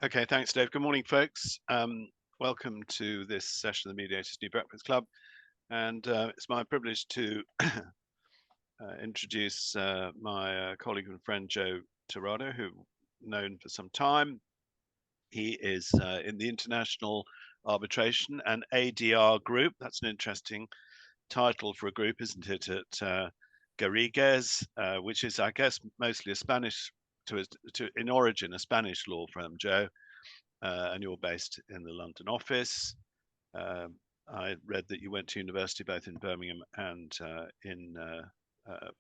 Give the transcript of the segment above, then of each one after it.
Okay, thanks, Dave. Good morning, folks. Welcome to this session of the Mediators New Breakfast Club. And it's my privilege to introduce my colleague and friend, Joe Tirado, who I've known for some time. He is in the International Arbitration and ADR Group. That's an interesting title for a group, isn't it, at Garrigues, which is, I guess, mostly a Spanish, in origin, a Spanish law firm, Joe. And you're based in the London office. I read that you went to university both in Birmingham and in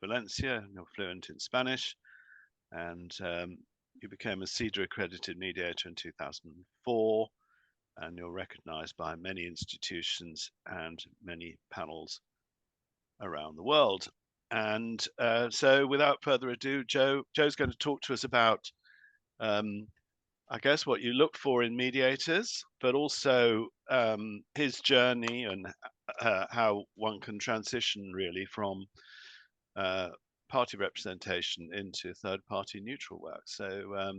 Valencia, and you're fluent in Spanish. And you became a CEDA accredited mediator in 2004, and you're recognized by many institutions and many panels around the world. And so without further ado, Joe's going to talk to us about I guess what you look for in mediators, but also his journey and how one can transition really from party representation into third-party neutral work. So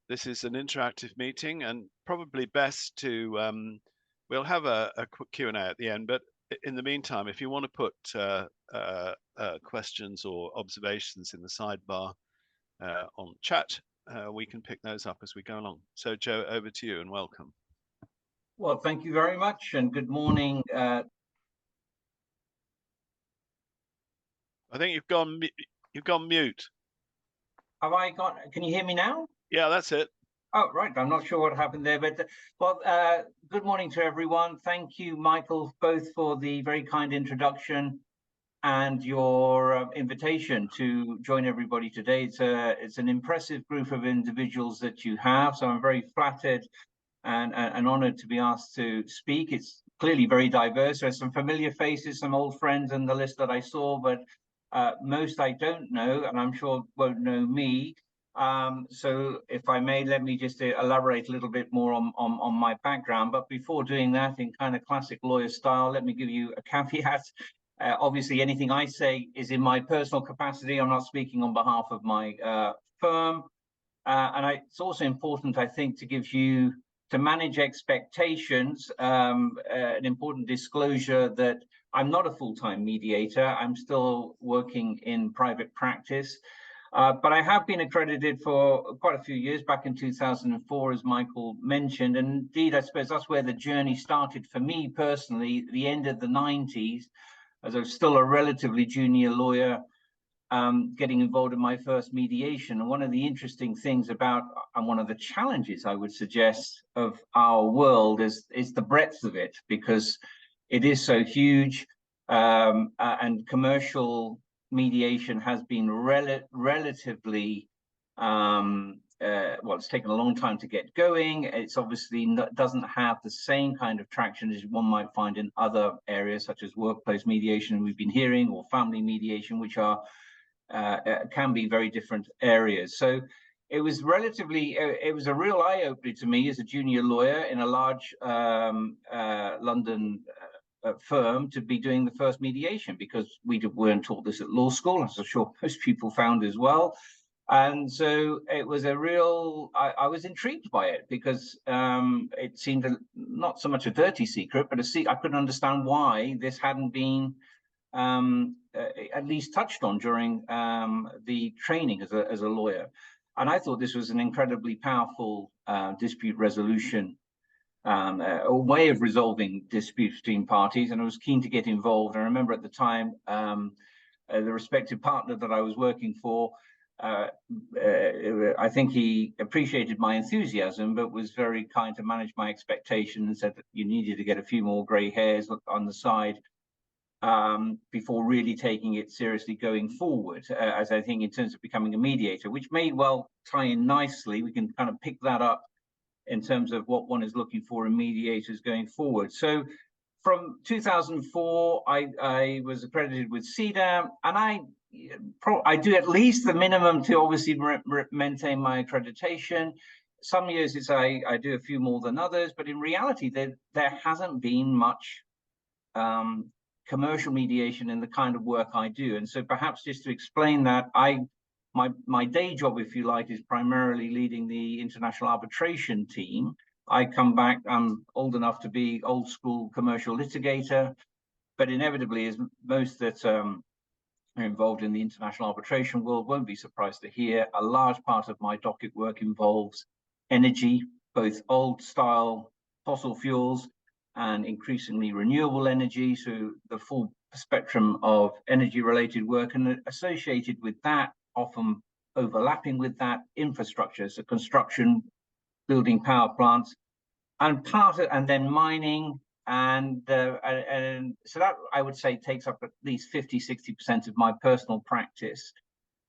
this is an interactive meeting, and probably best to we'll have a quick Q&A at the end. But in the meantime, if you want to put questions or observations in the sidebar on chat, we can pick those up as we go along. So, Joe, over to you and welcome. Well, thank you very much and good morning. I think you've gone mute. Have I got? Can you hear me now? Yeah, that's it. Oh, right. I'm not sure what happened there, but well, good morning to everyone. Thank you, Michael, both for the very kind introduction and your invitation to join everybody today. It's an impressive group of individuals that you have, so I'm very flattered and honored to be asked to speak. It's clearly very diverse. There's some familiar faces, some old friends in the list that I saw, but most I don't know, and I'm sure won't know me. So if I may, let me just elaborate a little bit more on my background. But before doing that, in kind of classic lawyer style, let me give you a caveat. Obviously, anything I say is in my personal capacity. I'm not speaking on behalf of my firm. It's also important, I think, to manage expectations, an important disclosure that I'm not a full-time mediator. I'm still working in private practice. But I have been accredited for quite a few years, back in 2004, as Michael mentioned. And indeed, I suppose that's where the journey started for me personally, the end of the 90s. As I was still a relatively junior lawyer, getting involved in my first mediation. And one of the interesting things about, and one of the challenges I would suggest of our world is the breadth of it, because it is so huge, and commercial mediation has been relatively, well, it's taken a long time to get going. It's obviously doesn't have the same kind of traction as one might find in other areas, such as workplace mediation we've been hearing, or family mediation, which are can be very different areas. So it was it was a real eye-opener to me as a junior lawyer in a large London firm to be doing the first mediation, because we weren't taught this at law school, as I'm sure most people found as well. And so it was a real, I was intrigued by it, because it seemed not so much a dirty secret, but I couldn't understand why this hadn't been at least touched on during the training as a lawyer. And I thought this was an incredibly powerful dispute resolution, a way of resolving disputes between parties, and I was keen to get involved. I remember at the time, the respective partner that I was working for, I think he appreciated my enthusiasm, but was very kind to manage my expectation and said that you needed to get a few more grey hairs on the side before really taking it seriously going forward, as I think in terms of becoming a mediator, which may well tie in nicely. We can kind of pick that up in terms of what one is looking for in mediators going forward. So from 2004, I was accredited with CEDA, and I do at least the minimum to obviously maintain my accreditation. Some years I do a few more than others, but in reality, there hasn't been much commercial mediation in the kind of work I do. And so perhaps just to explain that, I my day job, if you like, is primarily leading the international arbitration team. I come back, I'm old enough to be old school commercial litigator, but inevitably, as most that are involved in the international arbitration world won't be surprised to hear, a large part of my docket work involves energy, both old style fossil fuels and increasingly renewable energy. So the full spectrum of energy related work, and associated with that, often overlapping with that, infrastructure, so construction, building power plants, and then mining, and so that, I would say, takes up at least 50–60% of my personal practice.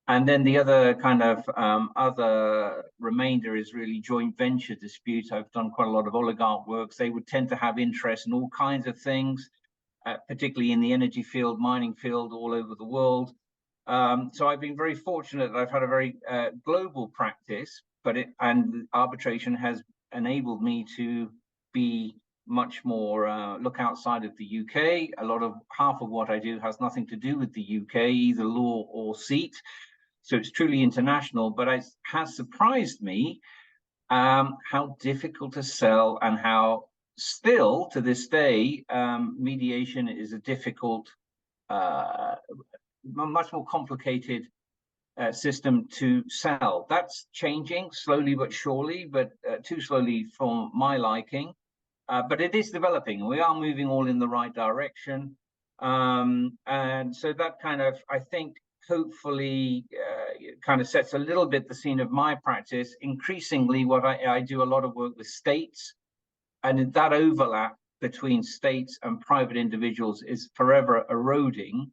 And then the other kind of other remainder is really joint venture disputes. I've done quite a lot of oligarch works. They would tend to have interest in all kinds of things, particularly in the energy field, mining field, all over the world. So I've been very fortunate that I've had a very global practice, and arbitration has enabled me to be much more look outside of the UK. Half of what I do has nothing to do with the UK, either law or seat. So it's truly international, but it has surprised me how difficult to sell, and how still to this day, mediation is a difficult, much more complicated system to sell. That's changing slowly but surely, but too slowly for my liking. But it is developing, and we are moving all in the right direction. And so that kind of, I think, hopefully kind of sets a little bit the scene of my practice. Increasingly, what I do a lot of work with states, and that overlap between states and private individuals is forever eroding.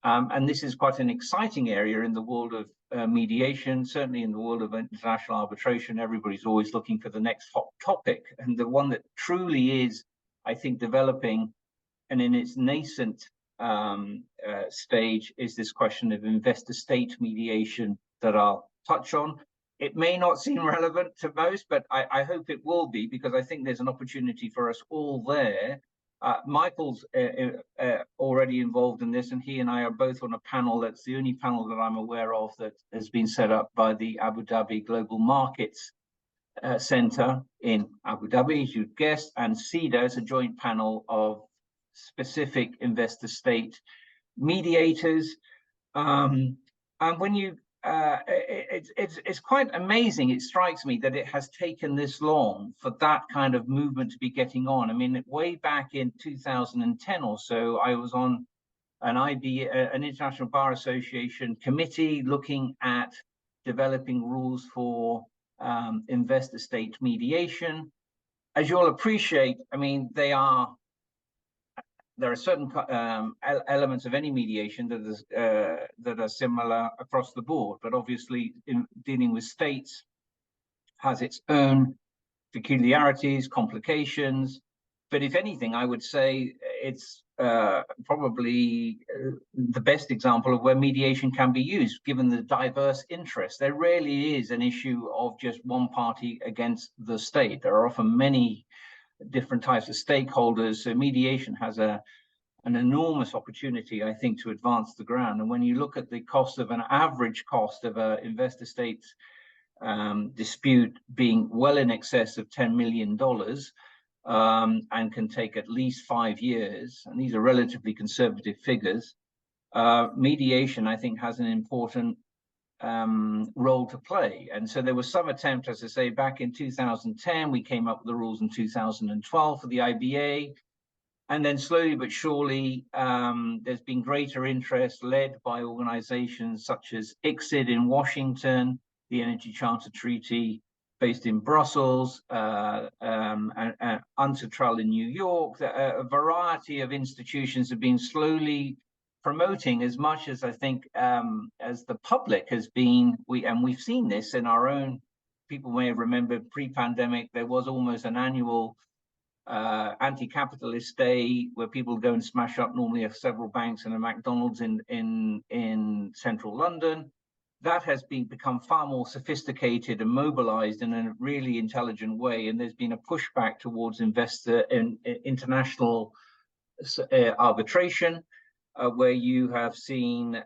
And this is quite an exciting area in the world of mediation, certainly in the world of international arbitration. Everybody's always looking for the next hot topic. And the one that truly is, I think, developing and in its nascent stage is this question of investor-state mediation that I'll touch on. It may not seem relevant to most, but I hope it will be, because I think there's an opportunity for us all there. Michael's already involved in this, and he and I are both on a panel that's the only panel that I'm aware of that has been set up by the Abu Dhabi Global Markets Center in Abu Dhabi, as you'd guessed, and CEDA is a joint panel of specific investor-state mediators. And when you it's quite amazing. It strikes me that it has taken this long for that kind of movement to be getting on. I mean, way back in 2010 or so, I was on an International Bar Association committee looking at developing rules for investor-state mediation. As you'll appreciate, I mean, there are certain elements of any mediation that are similar across the board, but obviously in dealing with states has its own peculiarities, complications. But if anything, I would say it's probably the best example of where mediation can be used, given the diverse interests. There rarely is an issue of just one party against the state. There are often many different types of stakeholders. So mediation has an enormous opportunity, I think, to advance the ground. And when you look at the cost of an average cost of an investor-state dispute being well in excess of $10 million and can take at least 5 years, and these are relatively conservative figures, mediation, I think, has an important role to play. And so there was some attempt, as I say, back in 2010. We came up with the rules in 2012 for the IBA. And then slowly but surely, there's been greater interest led by organizations such as ICSID in Washington, the Energy Charter Treaty based in Brussels, and UNCITRAL in New York. A variety of institutions have been slowly promoting, as much as I think as the public has been. We've seen this in our own. People may have remembered pre-pandemic, there was almost an annual anti-capitalist day where people go and smash up normally several banks and a McDonald's in central London. That has become far more sophisticated and mobilized in a really intelligent way, and there's been a pushback towards international arbitration. where you have seen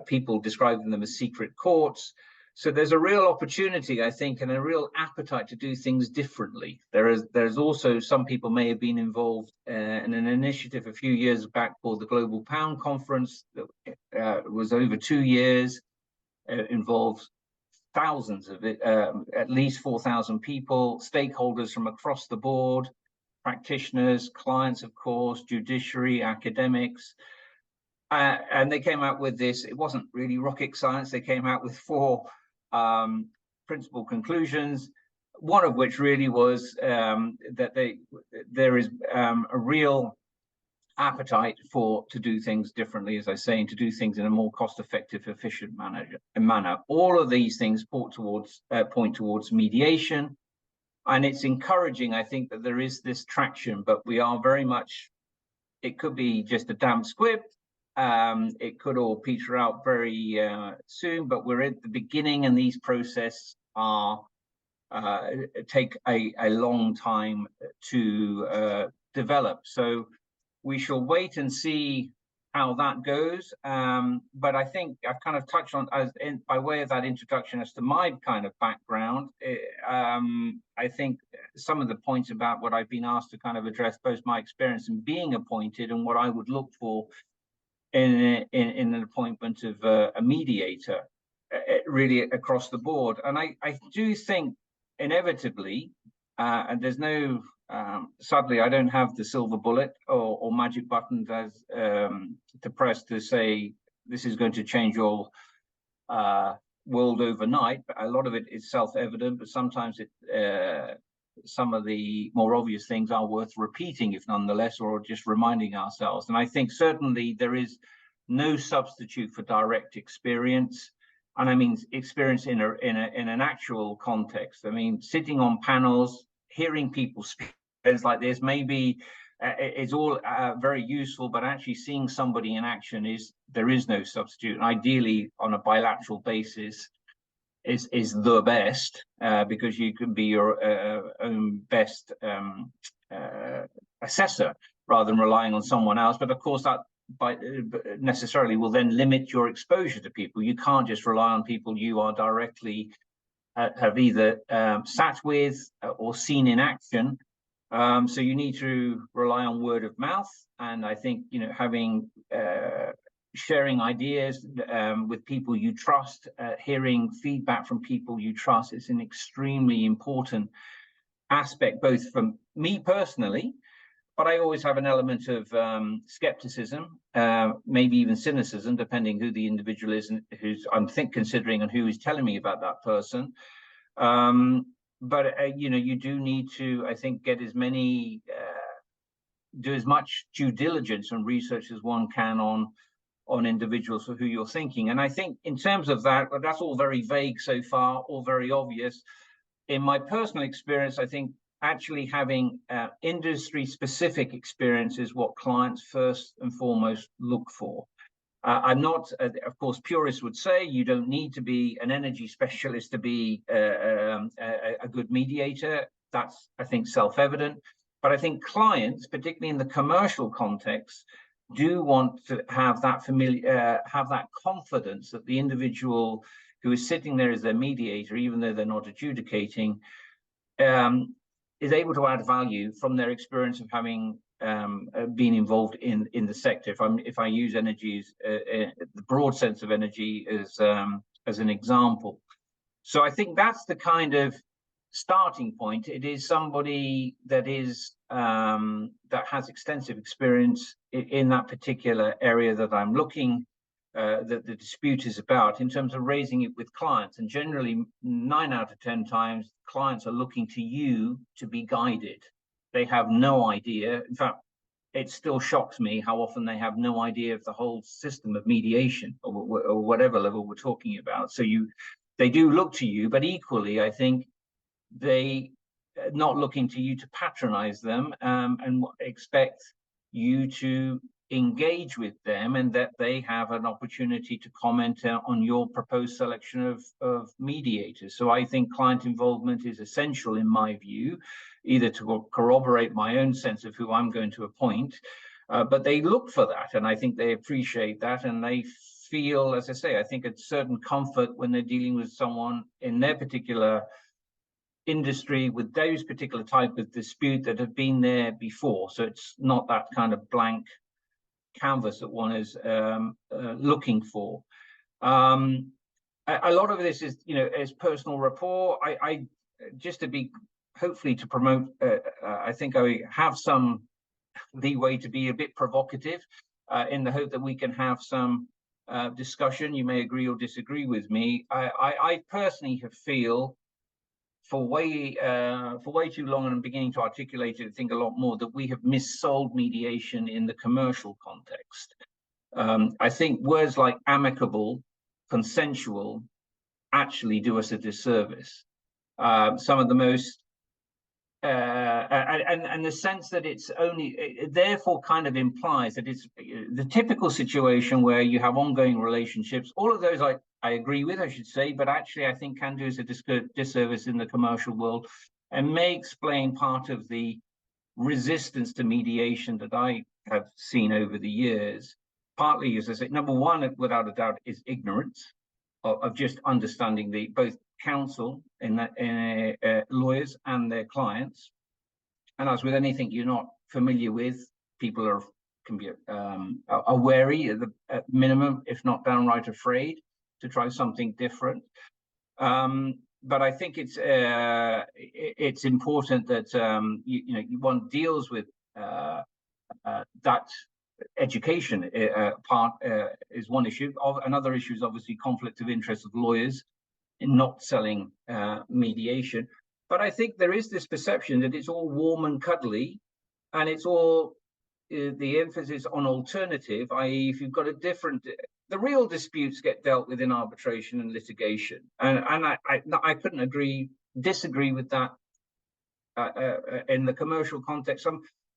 people describing them as secret courts. So there's a real opportunity, I think, and a real appetite to do things differently. There's also some people may have been involved in an initiative a few years back called the Global Pound Conference that was over 2 years, involved thousands of it, at least 4,000 people, stakeholders from across the board, practitioners, clients, of course, judiciary, academics. And they came out with this. It wasn't really rocket science. They came out with 4 principal conclusions, one of which really was that there is a real appetite to do things differently, as I say, and to do things in a more cost-effective, efficient manner. All of these things point towards mediation, and it's encouraging, I think, that there is this traction, but we are very much, it could be just a damp squib. It could all peter out very soon, but we're at the beginning, and these processes take a long time to develop. So we shall wait and see how that goes. But I think I've kind of touched on, by way of that introduction, as to my kind of background. I think some of the points about what I've been asked to kind of address, both my experience in being appointed and what I would look for in an appointment of a mediator, really across the board. And I do think inevitably, and there's no, sadly, I don't have the silver bullet or magic buttons as to press to say this is going to change your world overnight. But a lot of it is self-evident, but sometimes some of the more obvious things are worth repeating, if nonetheless, or just reminding ourselves. And I think certainly there is no substitute for direct experience. And I mean experience in an actual context. I mean, sitting on panels, hearing people speak like this, maybe it's all very useful, but actually seeing somebody in action there is no substitute. And ideally, on a bilateral basis, is the best, because you can be your own best assessor rather than relying on someone else. But of course, that necessarily will then limit your exposure to people. You can't just rely on people you are directly have either sat with or seen in action. So you need to rely on word of mouth. And I think, having sharing ideas with people you trust, hearing feedback from people you trust is an extremely important aspect, both from me personally, but I always have an element of skepticism, maybe even cynicism, depending who the individual is and who's I'm considering and who is telling me about that person. But you do need to, I think, get do as much due diligence and research as one can on individuals for who you're thinking. And I think in terms of that, that's all very vague so far, all very obvious. In my personal experience, I think actually having industry-specific experience is what clients first and foremost look for. I'm not, of course, purists would say you don't need to be an energy specialist to be a good mediator. That's, I think, self-evident. But I think clients, particularly in the commercial context, do want to have that have that confidence that the individual who is sitting there as their mediator, even though they're not adjudicating, is able to add value from their experience of having been involved in the sector. If I use energy the broad sense of energy as an example. So I think that's the kind of starting point. It is somebody that is that has extensive experience in that particular area that I'm looking that the dispute is about, in terms of raising it with clients. And generally 9 out of 10 times clients are looking to you to be guided. They have no idea. In fact, it still shocks me how often they have no idea of the whole system of mediation or whatever level we're talking about. So they do look to you, but equally, I think they are not looking to you to patronize them and expect you to engage with them, and that they have an opportunity to comment on your proposed selection of mediators. So I think client involvement is essential in my view, either to corroborate my own sense of who I'm going to appoint, But they look for that, and I think they appreciate that, and they feel, as I say, I think a certain comfort when they're dealing with someone in their particular industry with those particular type of dispute that have been there before. So it's not that kind of blank canvas that one is looking for. A lot of this is, is personal rapport. I just to be, hopefully to promote, I think I have some leeway to be a bit provocative in the hope that we can have some discussion. You may agree or disagree with me. I personally feel for way too long, and I'm beginning to articulate it, I think a lot more, that we have missold mediation in the commercial context. I think words like amicable, consensual, actually do us a disservice. Some of the most and the sense that it's only, it therefore kind of implies that it's the typical situation where you have ongoing relationships. All of those I agree with, I should say, but actually I think can do us a disservice in the commercial world, and may explain part of the resistance to mediation that I have seen over the years. Partly, as I say, number one, without a doubt, is ignorance of just understanding the both counsel and lawyers and their clients. And as with anything you're not familiar with, people can be wary at minimum, if not downright afraid, to try something different. But I think it's important that one deals with that education part is one issue. Another issue is obviously conflict of interest of lawyers in not selling mediation. But I think there is this perception that it's all warm and cuddly, and it's all the emphasis on alternative, i.e. if you've got a different, the real disputes get dealt with in arbitration and litigation. And I couldn't disagree with that in the commercial context.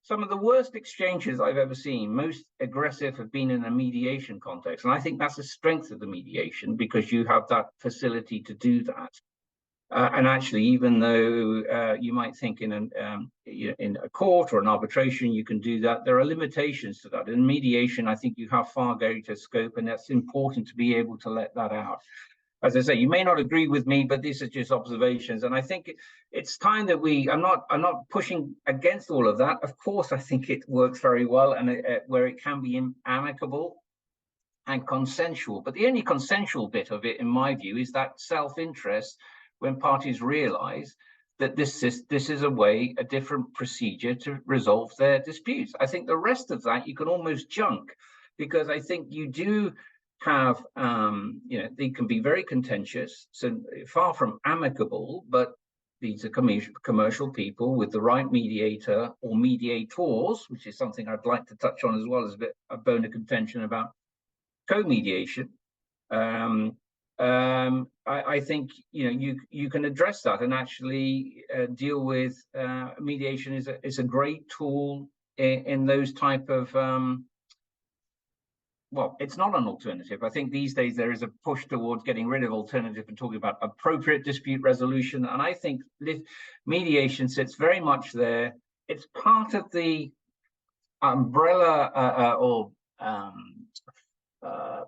Some of the worst exchanges I've ever seen, most aggressive, have been in a mediation context. And I think that's the strength of the mediation, because you have that facility to do that. And actually, even though you might think in a court or an arbitration you can do that, there are limitations to that. In mediation, I think you have far greater scope, and that's important to be able to let that out. As I say, you may not agree with me, but these are just observations. And I think it's time that I'm not pushing against all of that. Of course, I think it works very well, and where it can be amicable and consensual. But the only consensual bit of it, in my view, is that self-interest, when parties realize that this is a different procedure to resolve their disputes. I think the rest of that you can almost junk, because I think you do have, they can be very contentious, so far from amicable, but these are commercial people with the right mediator or mediators, which is something I'd like to touch on as well as a bone of contention about co-mediation. I think you can address that and actually deal with mediation is a great tool in those type of well, it's not an alternative. I think these days there is a push towards getting rid of alternative and talking about appropriate dispute resolution. And I think mediation sits very much there. It's part of the umbrella or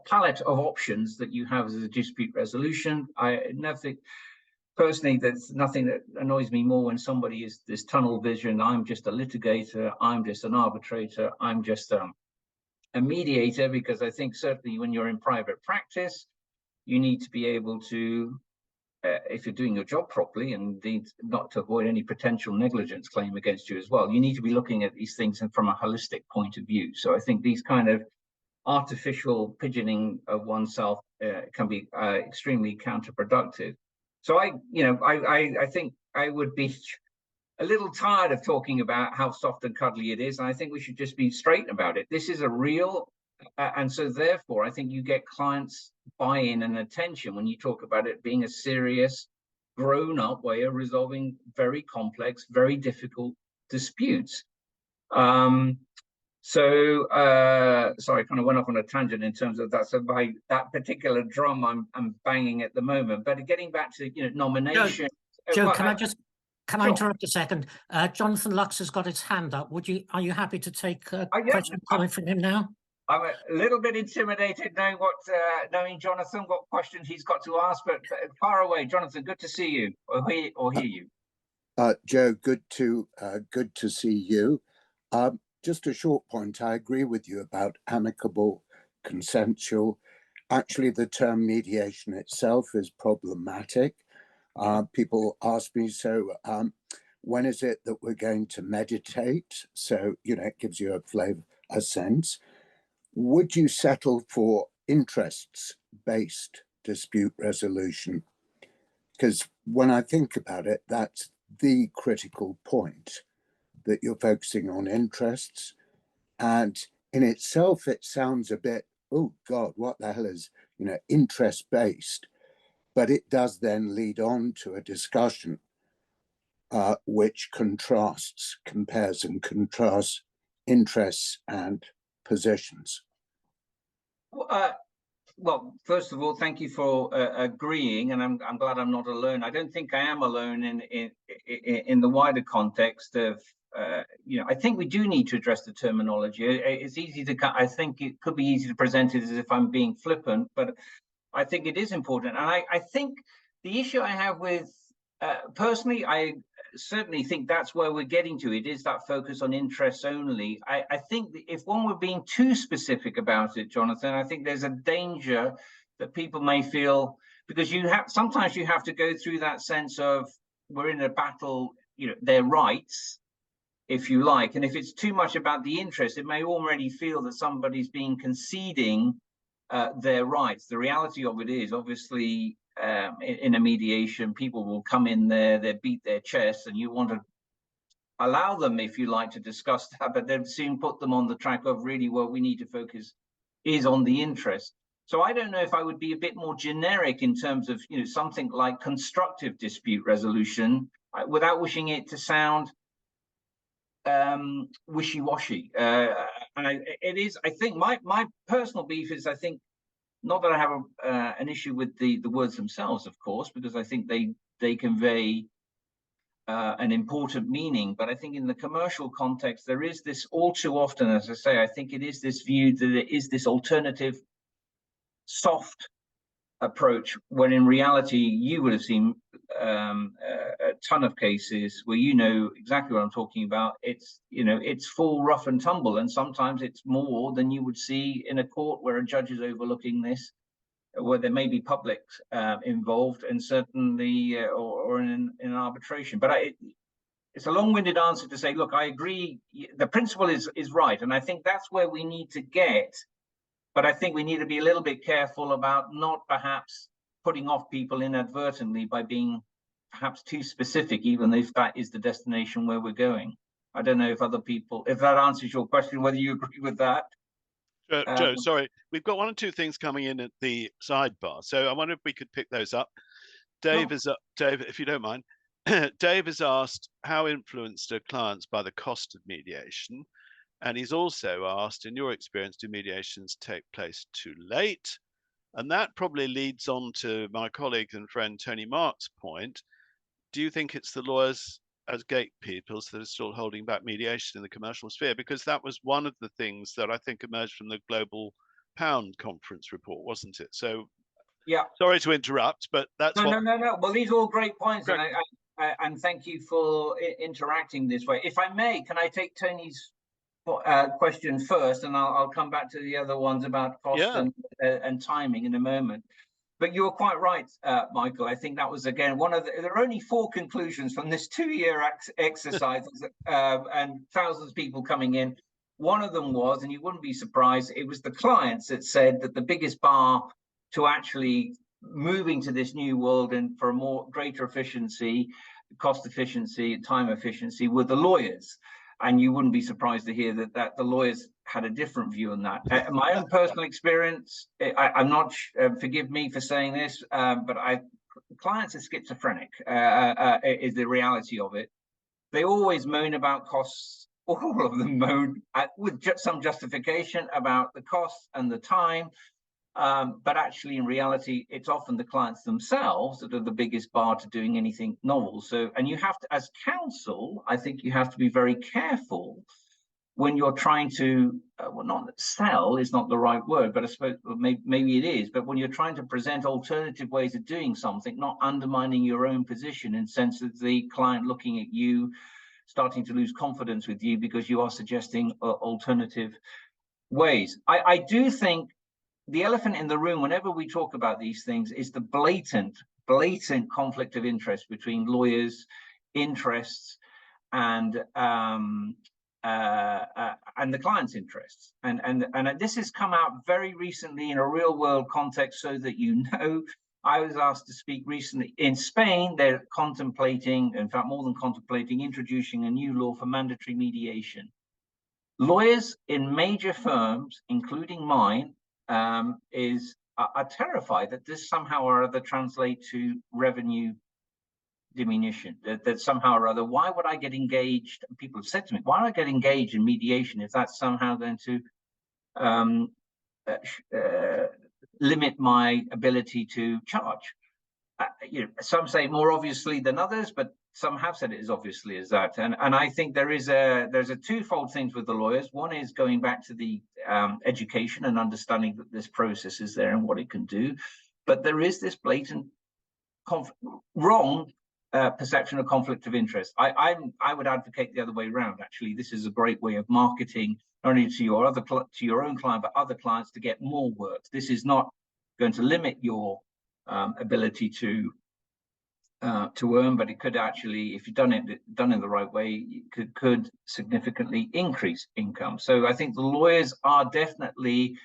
palette of options that you have as a dispute resolution. Personally, there's nothing that annoys me more when somebody is this tunnel vision. I'm just a litigator. I'm just an arbitrator. I'm just a mediator, because I think certainly when you're in private practice, you need to be able to, if you're doing your job properly, and indeed not to avoid any potential negligence claim against you as well, you need to be looking at these things from a holistic point of view. So I think these kind of artificial pigeoning of oneself can be extremely counterproductive. So I think I would be a little tired of talking about how soft and cuddly it is, and I think we should just be straight about it. This is a real, and so therefore I think you get clients buy-in and attention when you talk about it being a serious, grown-up way of resolving very complex, very difficult disputes. Sorry, I kind of went off on a tangent in terms of that. So by that particular drum I'm banging at the moment. But getting back to nomination. Joe, can I just Can I interrupt a second? Jonathan Lux has got his hand up. Are you happy to take a question coming from him now? I'm a little bit intimidated knowing Jonathan, what questions he's got to ask, but far away. Jonathan, good to see you or hear you. Joe, good to see you. Just a short point. I agree with you about amicable, consensual. Actually, the term mediation itself is problematic. People ask me, so when is it that we're going to meditate? So, it gives you a sense. Would you settle for interests-based dispute resolution? Because when I think about it, that's the critical point, that you're focusing on interests. And in itself, it sounds a bit, oh God, what the hell is, interest-based? But it does then lead on to a discussion which compares and contrasts interests and positions. Well, first of all, thank you for agreeing, and I'm glad I'm not alone. I don't think I am alone in the wider context of, I think we do need to address the terminology. It's easy to, I think it could be easy to present it as if I'm being flippant, but I think it is important. And I think the issue I have with, personally, I certainly think that's where we're getting to. It is that focus on interests only. I think if one were being too specific about it, Jonathan, I think there's a danger that people may feel, because sometimes you have to go through that sense of, we're in a battle, their rights, if you like. And if it's too much about the interest, it may already feel that somebody's being conceding their rights. The reality of it is, obviously, in a mediation, people will come in there, they beat their chests, and you want to allow them, if you like, to discuss that, but then soon put them on the track of really what we need to focus is on the interest. So I don't know if I would be a bit more generic in terms of, something like constructive dispute resolution, without wishing it to sound wishy-washy. And it is, I think, my personal beef is, I think, not that I have an issue with the words themselves, of course, because I think they convey an important meaning. But I think in the commercial context, there is this all too often, as I say, I think it is this view that it is this alternative soft approach, when in reality, you would have seen a ton of cases where exactly what I'm talking about. It's full rough and tumble, and sometimes it's more than you would see in a court where a judge is overlooking this, where there may be public involved, and certainly or in an arbitration. But it's a long-winded answer to say, look, I agree, the principle is right, and I think that's where we need to get. But I think we need to be a little bit careful about not perhaps putting off people inadvertently by being perhaps too specific, even if that is the destination where we're going. I don't know if that answers your question, whether you agree with that. Joe, sorry, we've got one or two things coming in at the sidebar, so I wonder if we could pick those up. Dave, if you don't mind, Dave has asked, how influenced are clients by the cost of mediation? And he's also asked, in your experience, do mediations take place too late? And that probably leads on to my colleague and friend Tony Mark's point. Do you think it's the lawyers as gatekeepers that are still holding back mediation in the commercial sphere? Because that was one of the things that I think emerged from the Global Pound Conference report, wasn't it? So, yeah. Sorry to interrupt, but that's no. Well, these are all great points, and thank you for interacting this way. If I may, can I take Tony's question first, and I'll come back to the other ones about cost and timing in a moment. But you're quite right, Michael. I think that was, again, there are only 4 conclusions from this 2-year exercise and thousands of people coming in. One of them was, and you wouldn't be surprised, it was the clients that said that the biggest bar to actually moving to this new world and for a greater efficiency, cost efficiency, time efficiency, were the lawyers. And you wouldn't be surprised to hear that the lawyers had a different view on that. My own personal experience, I'm not, forgive me for saying this, but clients are schizophrenic, is the reality of it. They always moan about costs. All of them moan with some justification about the costs and the time. But actually, in reality, it's often the clients themselves that are the biggest bar to doing anything novel. So, and you have to, as counsel, I think you have to be very careful when you're trying to, well, not sell is not the right word, but I suppose maybe it is, but when you're trying to present alternative ways of doing something, not undermining your own position in the sense of the client looking at you, starting to lose confidence with you because you are suggesting alternative ways. I do think the elephant in the room, whenever we talk about these things, is the blatant conflict of interest between lawyers' interests and the client's interests. And this has come out very recently in a real world context, so that you know. I was asked to speak recently in Spain. They're contemplating, in fact, more than contemplating, introducing a new law for mandatory mediation. Lawyers in major firms, including mine, are terrified that this somehow or other translate to revenue diminution, that somehow or other, why would I get engaged? People have said to me, why would I get engaged in mediation if that's somehow going to limit my ability to charge? Some say more obviously than others, but some have said it as obviously as that. And I think there's a twofold things with the lawyers. One is going back to the education and understanding that this process is there and what it can do. But there is this blatant wrong perception of conflict of interest. I would advocate the other way around. Actually, this is a great way of marketing not only to your own client, but other clients to get more work. This is not going to limit your ability to earn, but it could actually, if you've done in the right way, could significantly increase income. So I think the lawyers are definitely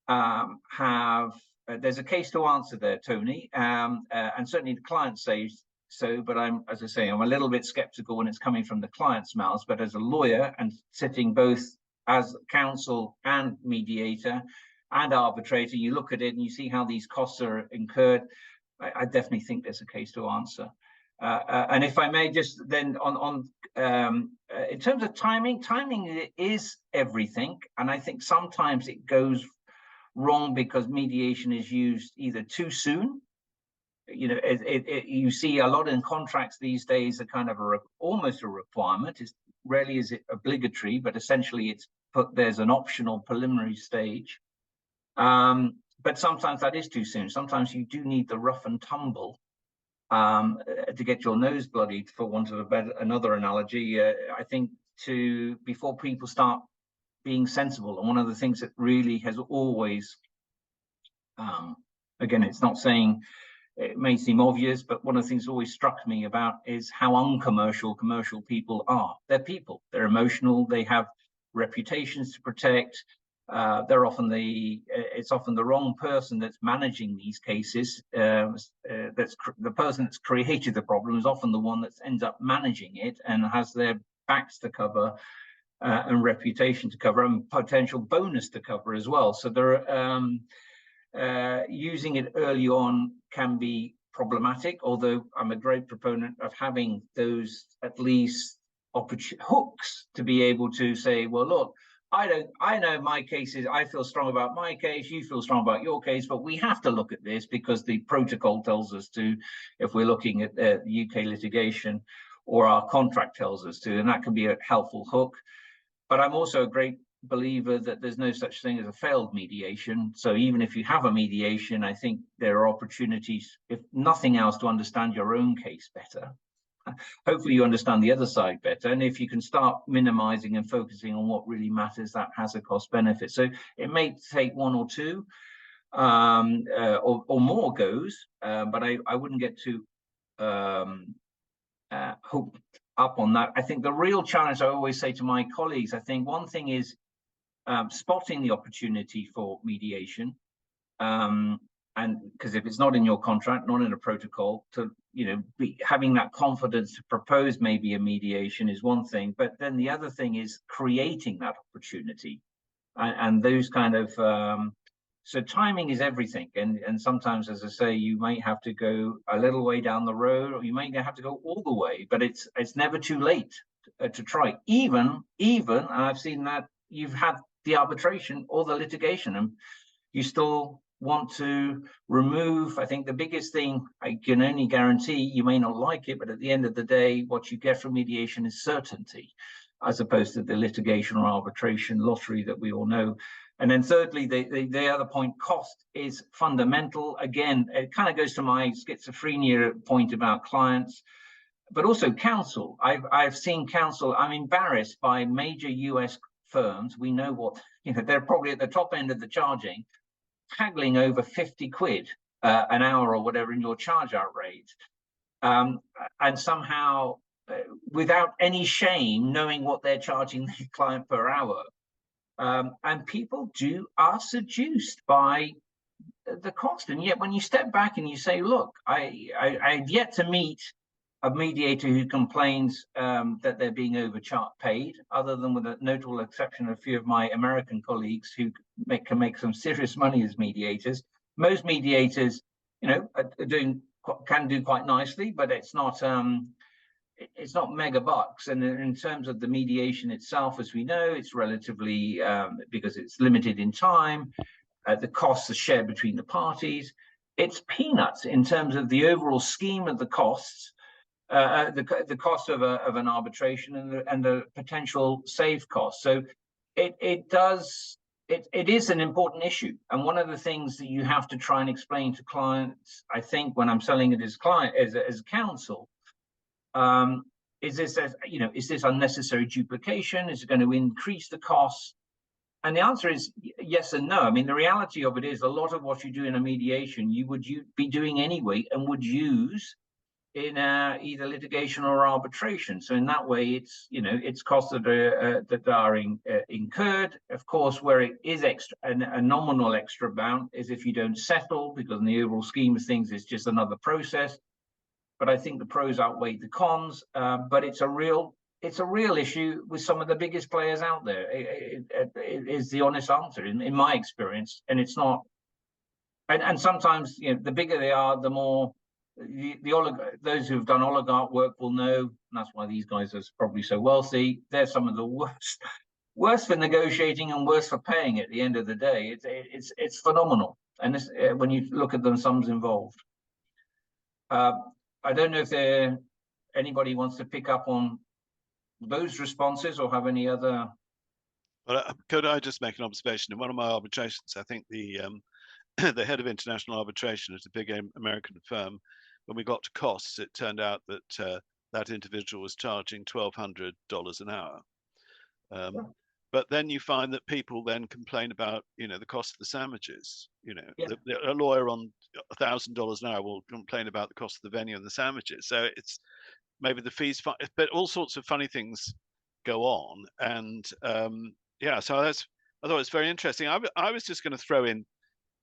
there's a case to answer there, Tony, and certainly the client says so. But as I say, I'm a little bit skeptical when it's coming from the client's mouths. But as a lawyer and sitting both as counsel and mediator and arbitrator, you look at it and you see how these costs are incurred. I definitely think there's a case to answer. And if I may just then in terms of timing is everything. And I think sometimes it goes wrong because mediation is used either too soon. You see a lot in contracts these days, a kind of almost a requirement. It's rarely is it obligatory, but essentially there's an optional preliminary stage. But sometimes that is too soon. Sometimes you do need the rough and tumble to get your nose bloodied, for want of another analogy. I think before people start being sensible. And one of the things that really has always, again, it's not saying it may seem obvious, but one of the things that always struck me about is how uncommercial commercial people are. They're people, they're emotional, they have reputations to protect. It's often the wrong person that's managing these cases. That's the person that's created the problem is often the one that ends up managing it and has their backs to cover and reputation to cover and potential bonus to cover as well. So using it early on can be problematic, although I'm a great proponent of having those at least hooks to be able to say, well, look, I know my cases, I feel strong about my case, you feel strong about your case, but we have to look at this because the protocol tells us to, if we're looking at the UK litigation, or our contract tells us to, and that can be a helpful hook. But I'm also a great believer that there's no such thing as a failed mediation. So even if you have a mediation, I think there are opportunities, if nothing else, to understand your own case better. Hopefully you understand the other side better. And if you can start minimizing and focusing on what really matters, that has a cost benefit. So it may take one or two or more goes, but I wouldn't get too hooked up on that. I think the real challenge I always say to my colleagues, I think one thing is spotting the opportunity for mediation. And because if it's not in your contract, not in a protocol, to having that confidence to propose maybe a mediation is one thing, but then the other thing is creating that opportunity, and those kind of so timing is everything. And sometimes, as I say, you might have to go a little way down the road, or you might have to go all the way, but it's never too late to try. Even and I've seen that you've had the arbitration or the litigation, and you still want to remove. I think the biggest thing I can only guarantee, you may not like it, but at the end of the day, what you get from mediation is certainty, as opposed to the litigation or arbitration lottery that we all know. And then thirdly, the other point, cost is fundamental. Again, it kind of goes to my schizophrenia point about clients, but also counsel. I've seen counsel, I'm embarrassed by major US firms. We know what, they're probably at the top end of the charging, haggling over 50 quid an hour or whatever in your charge out rate. And somehow, without any shame, knowing what they're charging their client per hour. And people are seduced by the cost. And yet when you step back and you say, look, I've yet to meet a mediator who complains that they're being overpaid, other than with a notable exception of a few of my American colleagues who can make some serious money as mediators. Most mediators, can do quite nicely, but it's not mega bucks. And in terms of the mediation itself, as we know, it's relatively, because it's limited in time, the costs are shared between the parties. It's peanuts in terms of the overall scheme of the costs, the cost of an arbitration and the potential save costs. So it is an important issue. And one of the things that you have to try and explain to clients, I think, when I'm selling it as counsel, is this unnecessary duplication? Is it going to increase the costs? And the answer is yes and no. I mean, the reality of it is a lot of what you do in a mediation, you would be doing anyway and would use in either litigation or arbitration. So in that way, it's costs that are incurred. Of course, where it is extra, a nominal extra amount is if you don't settle, because in the overall scheme of things, it's just another process. But I think the pros outweigh the cons. But it's a real issue with some of the biggest players out there. It is the honest answer in my experience, and it's not. And sometimes, the bigger they are, the more those who've done oligarch work will know, and that's why these guys are probably so wealthy. They're some of the worst for negotiating and worse for paying at the end of the day. It's phenomenal, and when you look at the sums involved. I don't know if anybody wants to pick up on those responses or have any other. Well, could I just make an observation? In one of my arbitrations, I think the the head of international arbitration at a big American firm, when we got to costs, it turned out that that individual was charging $1,200 an hour. But then you find that people then complain about, the cost of the sandwiches. A lawyer on $1,000 an hour will complain about the cost of the venue and the sandwiches. So it's maybe the fees, but all sorts of funny things go on. And so I thought it's very interesting. I was just going to throw in,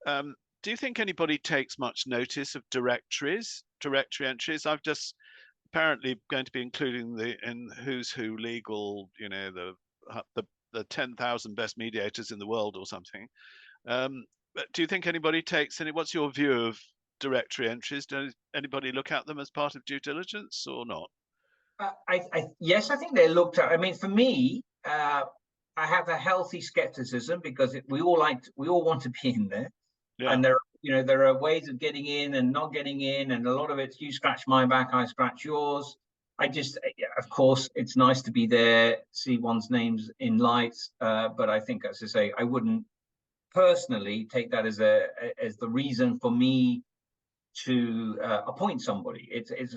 do you think anybody takes much notice of directory entries? I've just apparently going to be including in Who's Who Legal, the 10,000 best mediators in the world or something. But do you think anybody takes any? What's your view of directory entries? Does anybody look at them as part of due diligence or not? Yes, I think they're looked at. I mean, for me, I have a healthy skepticism because we all want to be in there, and there are ways of getting in and not getting in, and a lot of it's you scratch my back, I scratch yours. Of course, it's nice to be there, see one's names in lights, but I think, as I say, I wouldn't personally take that as the reason for me to appoint somebody. It's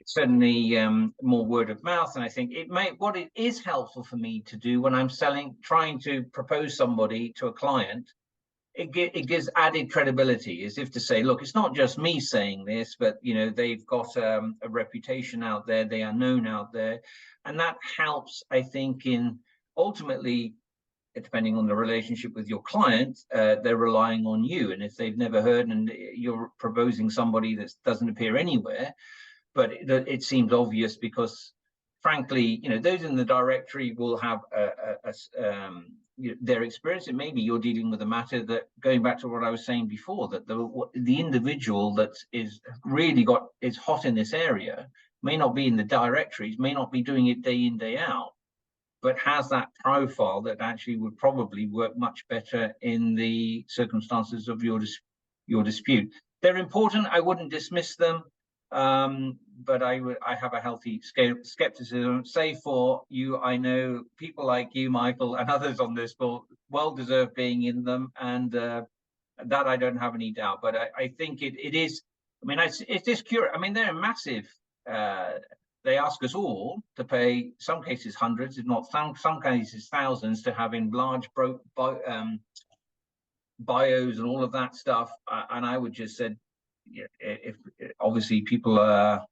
certainly more word of mouth, and I think what it is helpful for me to do when I'm trying to propose somebody to a client. It gives added credibility, as if to say, look, it's not just me saying this, but they've got a reputation out there, they are known out there, and that helps, I think, in ultimately, depending on the relationship with your client, they're relying on you. And if they've never heard and you're proposing somebody that doesn't appear anywhere, but it seems obvious because, frankly, those in the directory will have their experience. It may be you're dealing with a matter that, going back to what I was saying before, that the individual that is hot in this area may not be in the directories, may not be doing it day in, day out. but has that profile that actually would probably work much better in the circumstances of your dispute. They're important. I wouldn't dismiss them, but I have a healthy skepticism. Say for you, I know people like you, Michael, and others on this board well deserve being in them, and that I don't have any doubt. But I think it is. I mean, it's just curious. I mean, they're massive. They ask us all to pay, some cases hundreds, if not some cases thousands, to have in large bios and all of that stuff. And I would just say, if obviously people are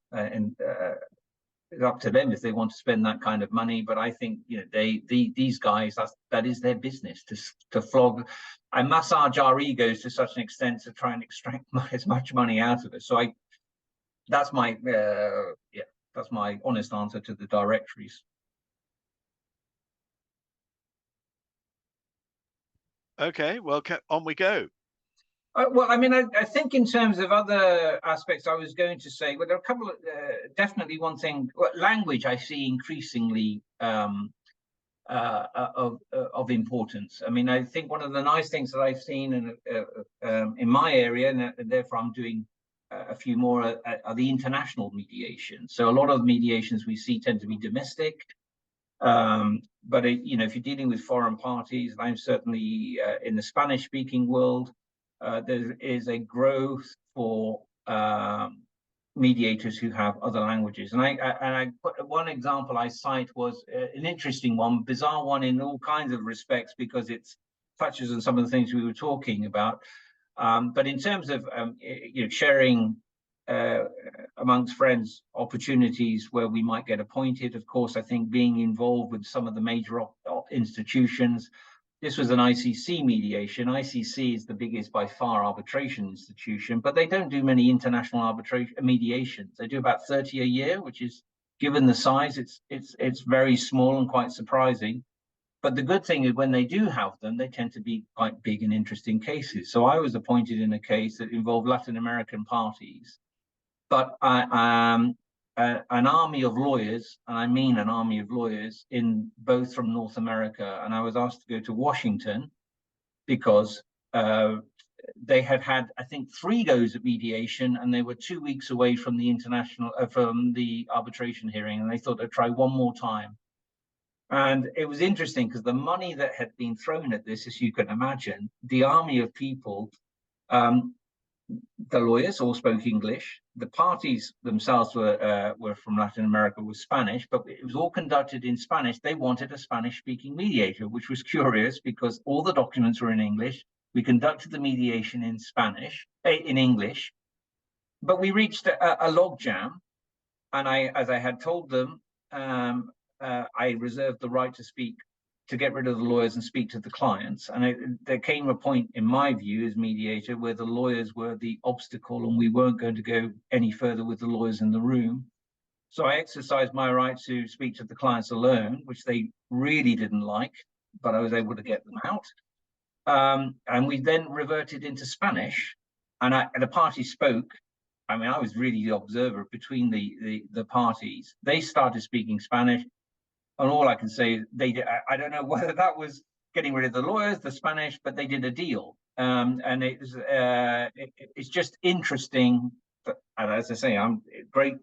it's up to them if they want to spend that kind of money. But I think these guys, that is their business, to flog and massage our egos to such an extent to try and extract as much money out of it. So that's my that's my honest answer to the directories. Okay, well, on we go. Well, I mean, I think in terms of other aspects, I was going to say, well, there are a couple of, definitely one thing, language I see increasingly of importance. I mean, I think one of the nice things that I've seen in my area, and therefore I'm doing a few more, are the international mediations. So a lot of the mediations we see tend to be domestic. But if you're dealing with foreign parties, and I'm certainly in the Spanish-speaking world, there is a growth for mediators who have other languages. And one example I cite was an interesting one, bizarre one in all kinds of respects, because it touches on some of the things we were talking about. But in terms of sharing amongst friends opportunities where we might get appointed, of course, I think being involved with some of the major institutions. This was an ICC mediation. ICC is the biggest by far arbitration institution, but they don't do many international arbitration mediations. They do about 30 a year, which is, given the size, it's very small and quite surprising. But the good thing is when they do have them, they tend to be quite big and interesting cases. So I was appointed in a case that involved Latin American parties, but an army of lawyers, and I mean an army of lawyers, in both from North America. And I was asked to go to Washington because they had had, I think, 3 goes at mediation, and they were 2 weeks away from the from the arbitration hearing, and they thought they'd try one more time. And it was interesting because the money that had been thrown at this, as you can imagine, the army of people, the lawyers all spoke English. The parties themselves were from Latin America, with Spanish, but it was all conducted in Spanish. They wanted a Spanish-speaking mediator, which was curious because all the documents were in English. We conducted the mediation in English, but we reached a logjam, and as I had told them, I reserved the right to speak, to get rid of the lawyers and speak to the clients. And there came a point, in my view, as mediator, where the lawyers were the obstacle and we weren't going to go any further with the lawyers in the room. So I exercised my right to speak to the clients alone, which they really didn't like, but I was able to get them out. And we then reverted into Spanish, and the party spoke. I mean, I was really the observer between the parties. They started speaking Spanish. And all I can say is they did. I don't know whether that was getting rid of the lawyers, the Spanish, but they did a deal. And it's just interesting. And as I say, I'm great.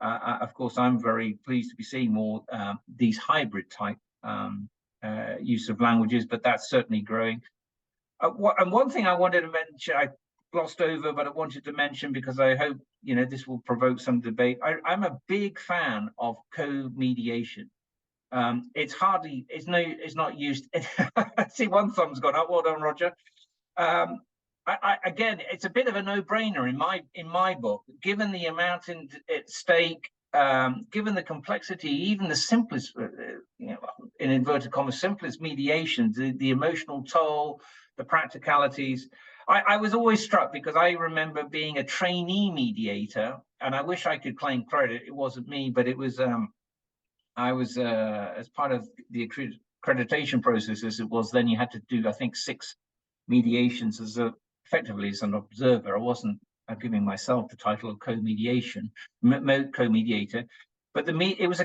Of course, I'm very pleased to be seeing more these hybrid type use of languages, but that's certainly growing. And one thing I wanted to mention, I glossed over, but I wanted to mention because I hope this will provoke some debate. I'm a big fan of co-mediation. It's not used. I see one thumb's gone up. Well done, Roger. Again, it's a bit of a no-brainer in my book, given the amount at stake, given the complexity, even the simplest, in inverted commas, simplest mediations, the emotional toll, the practicalities. I was always struck because I remember being a trainee mediator, and I wish I could claim credit. It wasn't me, but it was. I was, as part of the accreditation processes, it was then you had to do, I think, 6 mediations effectively as an observer. I wasn't giving myself the title of co-mediator. but it was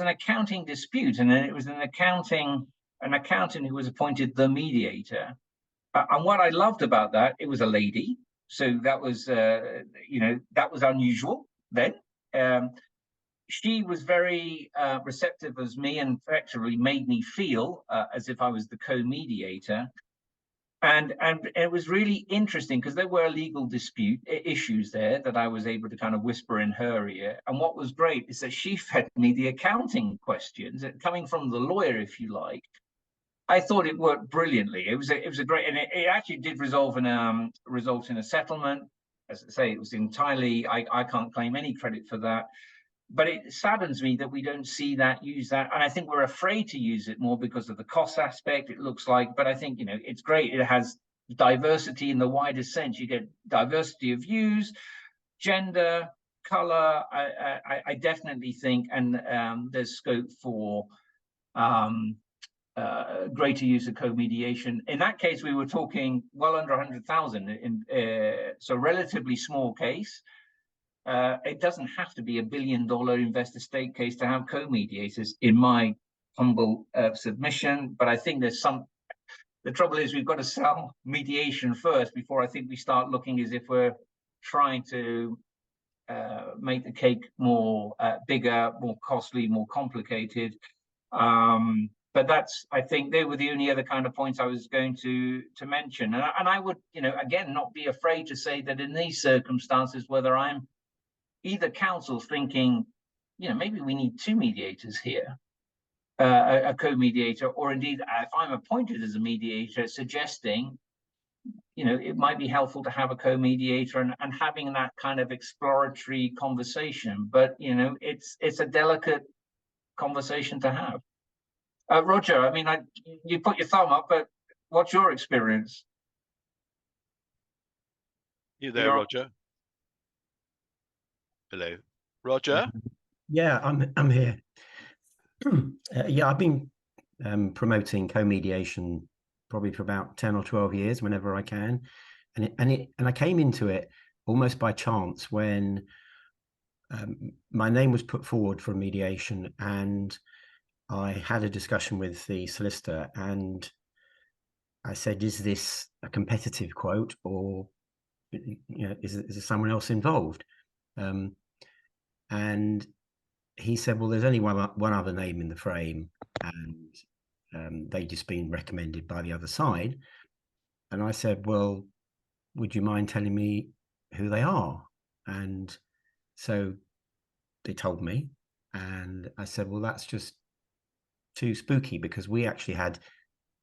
an accounting dispute, and it was an accountant who was appointed the mediator. And what I loved about that, it was a lady, so that was that was unusual then. She was very receptive as me, and effectively made me feel as if I was the co-mediator. And it was really interesting because there were legal dispute issues there that I was able to kind of whisper in her ear. And what was great is that she fed me the accounting questions, coming from the lawyer, if you like. I thought it worked brilliantly. It was a great, and it actually did result in a settlement. As I say, it was entirely, I can't claim any credit for that. But it saddens me that we don't see that, use that. And I think we're afraid to use it more because of the cost aspect, it looks like. But I think, it's great. It has diversity in the widest sense. You get diversity of views, gender, color. I definitely think, and there's scope for greater use of co-mediation. In that case, we were talking well under 100,000, so relatively small case. It doesn't have to be $1 billion investor state case to have co-mediators, in my humble submission. But I think the trouble is we've got to sell mediation first before I think we start looking as if we're trying to make the cake more bigger, more costly, more complicated. But I think they were the only other kind of points I was going to mention. And I would, again, not be afraid to say that in these circumstances, whether I'm either counsel thinking, maybe we need two mediators here, a co-mediator, or indeed, if I'm appointed as a mediator, suggesting, it might be helpful to have a co-mediator and having that kind of exploratory conversation. But, it's a delicate conversation to have. Roger, I mean, you put your thumb up, but what's your experience? You there, Roger? Hello, Roger. Yeah, I'm here. Yeah, I've been promoting co-mediation probably for about 10 or 12 years, whenever I can, and I came into it almost by chance when my name was put forward for mediation, and I had a discussion with the solicitor, and I said, "Is this a competitive quote, or is there someone else involved?" And he said, "Well, there's only one other name in the frame, and they just been recommended by the other side." And I said, "Well, would you mind telling me who they are?" And so they told me, and I said, "Well, that's just too spooky, because we actually had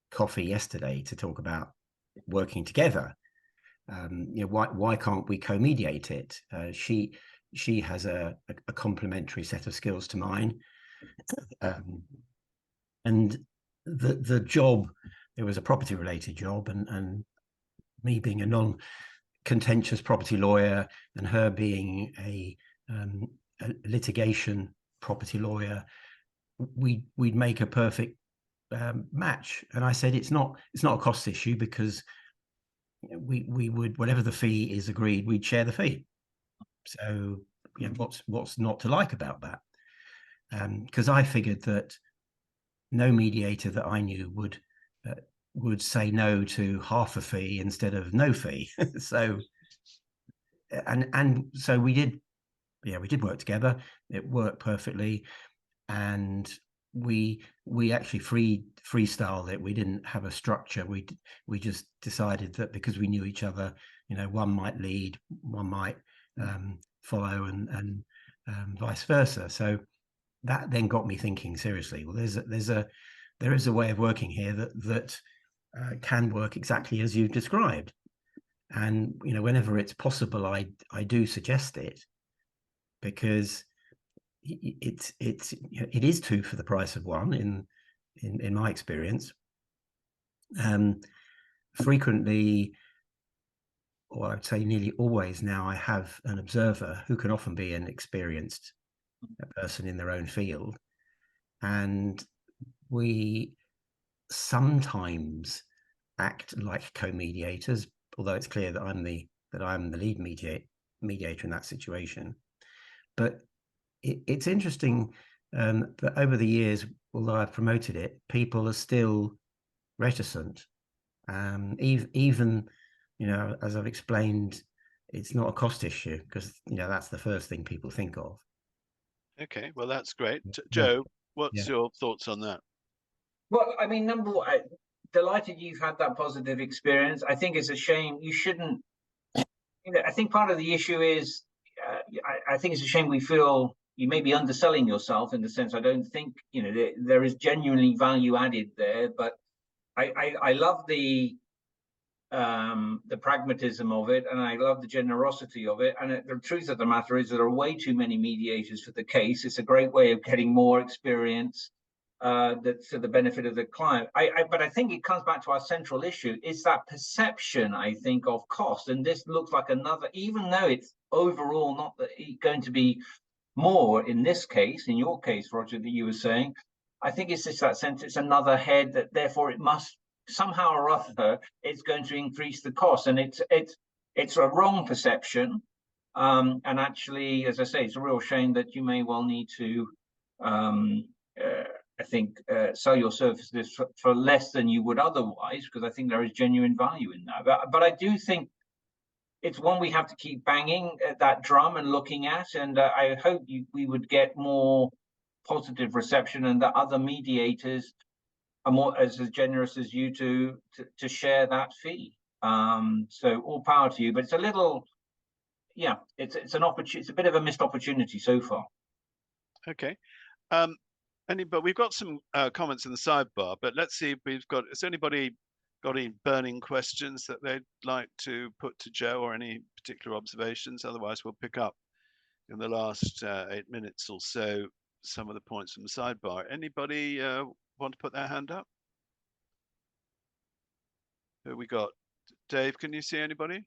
coffee yesterday to talk about working together. Why can't we co-mediate it? She has a complementary set of skills to mine, and the job, it was a property related job, and me being a non-contentious property lawyer and her being a litigation property lawyer, we'd make a perfect match." And I said, it's not a cost issue, because we would, whatever the fee is agreed, we'd share the fee. So what's not to like about that? Because I figured that no mediator that I knew would say no to half a fee instead of no fee. So and so we did work together. It worked perfectly, and we actually freestyled it. We didn't have a structure. We just decided that because we knew each other, one might lead, one might follow, and vice versa. So that then got me thinking seriously. Well, there is a way of working here that can work exactly as you described, and whenever it's possible, I do suggest it, because it is two for the price of one in my experience. Frequently, or I'd say nearly always now, I have an observer who can often be an experienced person in their own field, and we sometimes act like co-mediators, although it's clear that I'm the lead mediator in that situation. But it's interesting that over the years, although I've promoted it, people are still reticent. Even, you know, as I've explained, it's not a cost issue because, you know, that's the first thing people think of. Okay, well, that's great. Yeah. Joe, what's Yeah. your thoughts on that? Well, I mean, number one, delighted you've had that positive experience. I think it's a shame you shouldn't. You know, I think part of the issue is, I think it's a shame we feel you may be underselling yourself in the sense. I don't think there is genuinely value added there, but I love the pragmatism of it, and I love the generosity of it. And the truth of the matter is, there are way too many mediators for the case. It's a great way of getting more experience that's to the benefit of the client. But I think it comes back to our central issue: is that perception, I think, of cost. And this looks like another, even though it's overall not going to be more in this case, in your case, Roger, that you were saying. I think it's just that sense it's another head that therefore it must somehow or other it's going to increase the cost, and it's a wrong perception. And actually, as I say, it's a real shame that you may well need to, I think, sell your services for less than you would otherwise, because I think there is genuine value in that. But I do think it's one we have to keep banging that drum and looking at, and I hope we would get more positive reception, and that other mediators are more as generous as you to share that fee. So all power to you, but it's a little, yeah, it's an opportunity. It's a bit of a missed opportunity so far. Okay. But we've got some comments in the sidebar, but let's see if has anybody got any burning questions that they'd like to put to Joe, or any particular observations? Otherwise, we'll pick up in the last 8 minutes or so some of the points from the sidebar. Anybody want to put their hand up? Who we got? Dave, can you see anybody?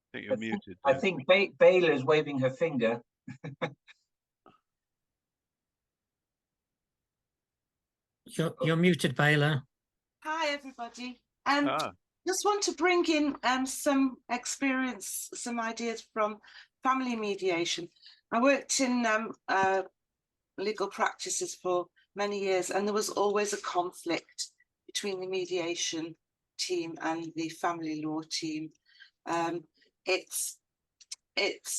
I think you're muted. I think Bayla's waving her finger. You're muted, Bayla. Hi, everybody. Just want to bring in some experience, some ideas from family mediation. I worked in legal practices for many years, and there was always a conflict between the mediation team and the family law team. It's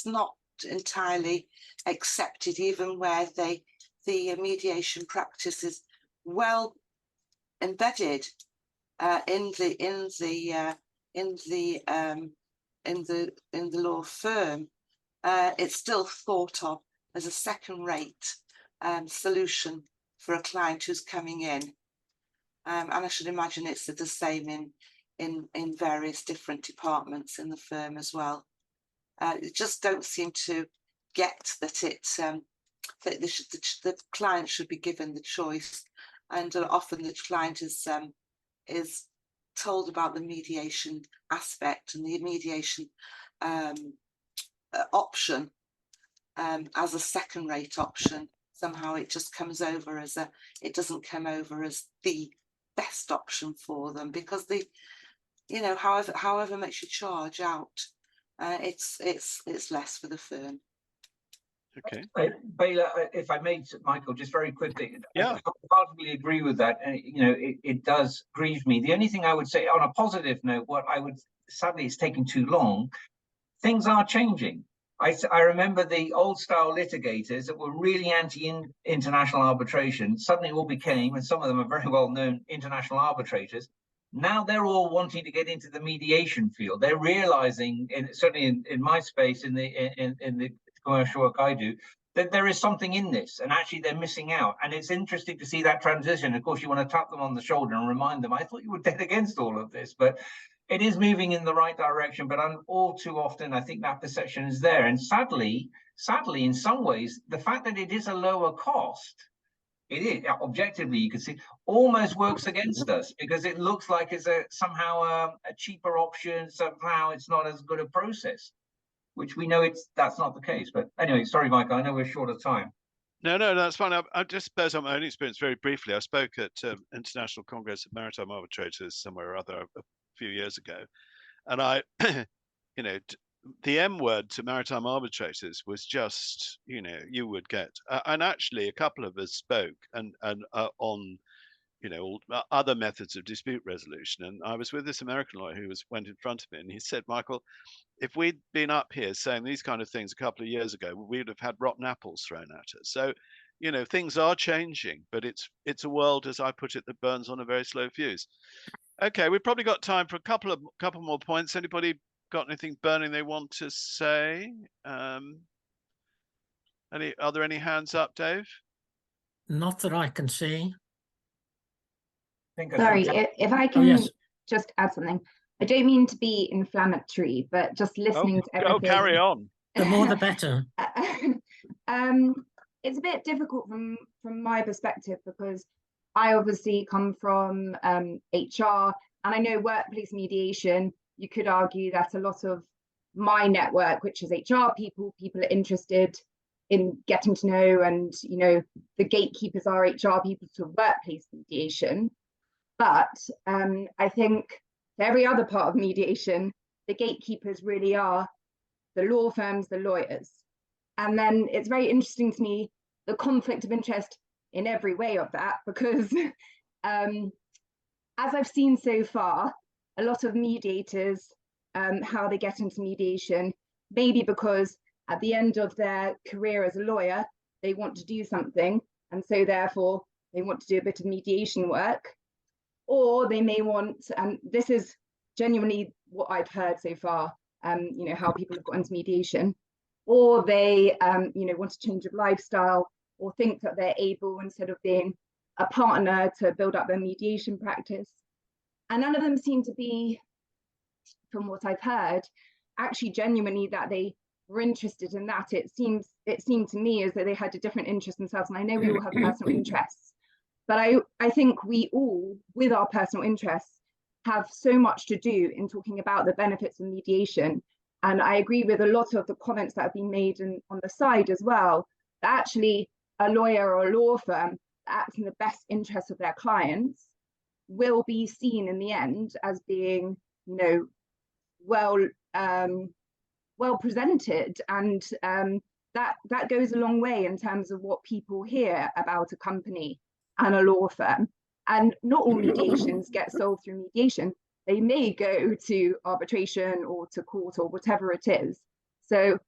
not entirely accepted, even where the mediation practice is well embedded in the law firm. It's still thought of as a second-rate solution for a client who's coming in, and I should imagine it's the same in various different departments in the firm as well. Just don't seem to get that that the client should be given the choice, and often the client is told about the mediation aspect and the mediation option as a second-rate option. Somehow it just comes over as it doesn't come over as the best option for them, because however much you charge out, it's less for the firm. Okay. Bayla, if I may, Michael, just very quickly. Yeah. I wholeheartedly agree with that. It does grieve me. The only thing I would say on a positive note, sadly, it's taking too long. Things are changing. I remember the old style litigators that were really anti-international arbitration suddenly all became, and some of them are very well known, international arbitrators. Now they're all wanting to get into the mediation field. They're realizing, certainly in my space, in the commercial work I do, that there is something in this, and actually they're missing out. And it's interesting to see that transition. Of course, you want to tap them on the shoulder and remind them, I thought you were dead against all of this, but it is moving in the right direction. But all too often, I think that perception is there. And sadly, in some ways, the fact that it is a lower cost, it is objectively, you can see, almost works against us, because it looks like it's somehow a cheaper option. Somehow it's not as good a process, which we know that's not the case. But anyway, sorry, Michael, I know we're short of time. No, that's fine. I just based on my own experience very briefly. I spoke at International Congress of Maritime Arbitrators somewhere or other a few years ago, and I, the M word to maritime arbitrators was just, you would get, and actually a couple of us spoke and on, other methods of dispute resolution. And I was with this American lawyer who went in front of me, and he said, Michael, if we'd been up here saying these kind of things a couple of years ago, we would have had rotten apples thrown at us. So, things are changing, but it's a world, as I put it, that burns on a very slow fuse. Okay, we've probably got time for a couple more points. Anybody got anything burning they want to say? Are there any hands up, Dave? Not that I can see. Sorry, if I can just add something. I don't mean to be inflammatory, but just listening to everything. Carry on. The more the better. It's a bit difficult from my perspective, because I obviously come from HR, and I know workplace mediation. You could argue that a lot of my network, which is HR people are interested in getting to know, and the gatekeepers are HR people to workplace mediation. But I think for every other part of mediation, the gatekeepers really are the law firms, the lawyers. And then it's very interesting to me, the conflict of interest in every way of that, because as I've seen so far, a lot of mediators, how they get into mediation, maybe because at the end of their career as a lawyer, they want to do something, and so therefore they want to do a bit of mediation work. Or they may want, and this is genuinely what I've heard so far, how people have got into mediation, or they, want to change of lifestyle, or think that they're able, instead of being a partner, to build up their mediation practice. And none of them seem to be, from what I've heard, actually genuinely that they were interested in that. It seemed to me as though they had a different interest themselves. And I know we all have personal interests, but I think we all, with our personal interests, have so much to do in talking about the benefits of mediation. And I agree with a lot of the comments that have been made on the side as well, that actually a lawyer or a law firm that acts in the best interest of their clients will be seen in the end as being, well presented. And that goes a long way in terms of what people hear about a company and a law firm. And not all mediations get solved through mediation. They may go to arbitration or to court or whatever it is. So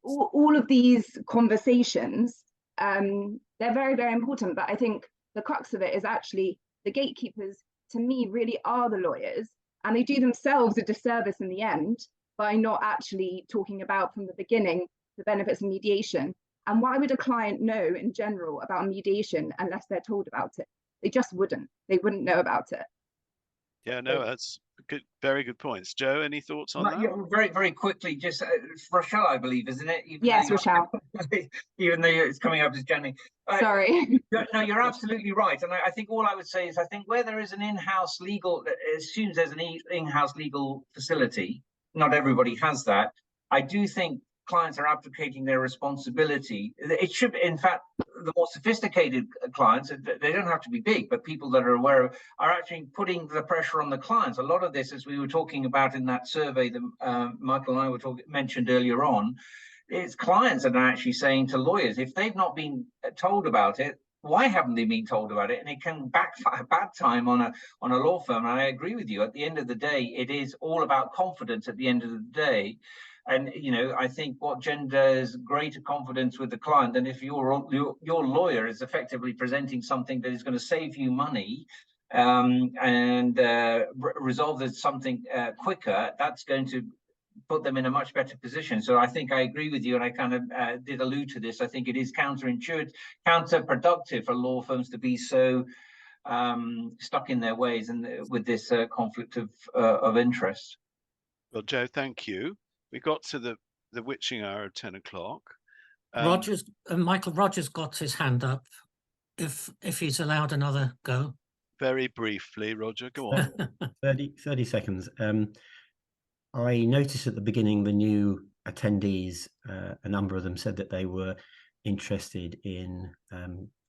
all of these conversations, they're very, very important. But I think the crux of it is actually the gatekeepers, to me, really are the lawyers. And they do themselves a disservice in the end by not actually talking about from the beginning the benefits of mediation. And why would a client know in general about mediation unless they're told about it? They just wouldn't. They wouldn't know about it. Yeah, no, that's good. Very good points. Joe, any thoughts on that? Yeah, very, very quickly. Just Rochelle, I believe, isn't it? Yes, Rochelle. Even though it's coming up as Jenny. Sorry. No, you're absolutely right. And I think all I would say is, I think where there is an in-house legal, as soon as there's an in-house legal facility, not everybody has that. I do think clients are abdicating their responsibility. It should, in fact, the more sophisticated clients, they don't have to be big, but people that are aware of, are actually putting the pressure on the clients. A lot of this, as we were talking about in that survey that Michael and I were mentioned earlier on, it's clients that are actually saying to lawyers, if they've not been told about it, why haven't they been told about it? And it can backfire bad time on a law firm. And I agree with you. At the end of the day, it is all about confidence at the end of the day. And, I think what genders greater confidence with the client than if your lawyer is effectively presenting something that is going to save you money and resolve something quicker, that's going to put them in a much better position. So I think I agree with you, and I kind of did allude to this. I think it is counterproductive for law firms to be so stuck in their ways and with this conflict of interest. Well, Joe, thank you. We got to the witching hour of 10 o'clock. Michael Rogers got his hand up. If he's allowed another go. Very briefly, Roger, go on. 30 seconds. I noticed at the beginning the new attendees, a number of them said that they were interested in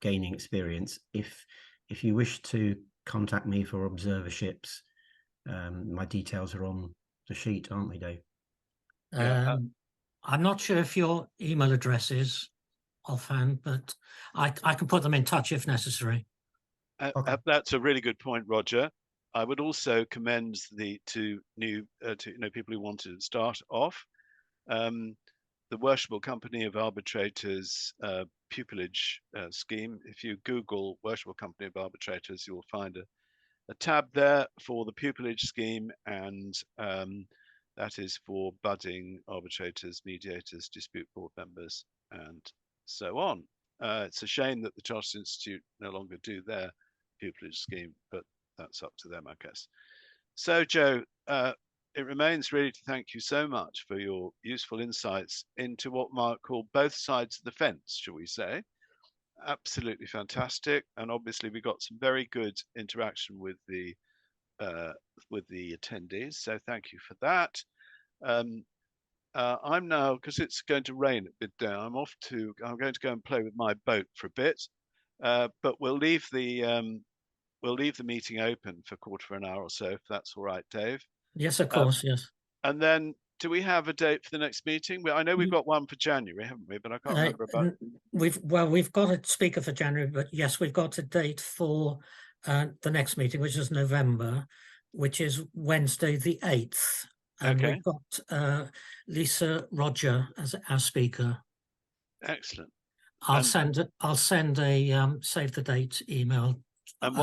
gaining experience. If you wish to contact me for observerships, my details are on the sheet, aren't they, Dave? I'm not sure if your email address is offhand, but I can put them in touch if necessary. Okay. That's a really good point, Roger. I would also commend to people who want to start off the Worshipful Company of Arbitrators pupillage scheme. If you Google Worshipful Company of Arbitrators, you will find a tab there for the pupillage scheme, and that is for budding arbitrators, mediators, dispute board members, and so on. It's a shame that the Chartered Institute no longer do their pupillage scheme, but that's up to them, I guess. So, Joe, it remains really to thank you so much for your useful insights into what Mark called both sides of the fence, shall we say. Absolutely fantastic, and obviously we got some very good interaction with the attendees, so thank you for that. I'm now, because it's going to rain at midday, I'm going to go and play with my boat for a bit, but we'll leave the meeting open for a quarter of an hour or so, if that's all right, Dave. Yes, of course, yes. And then, do we have a date for the next meeting? I know we've got one for January, haven't we? But I can't remember about. We've got a speaker for January, but yes, we've got a date for the next meeting, which is November, which is Wednesday the 8th. And Okay. We've got Lisa Roger as our speaker. Excellent. I'll send a save the date email. And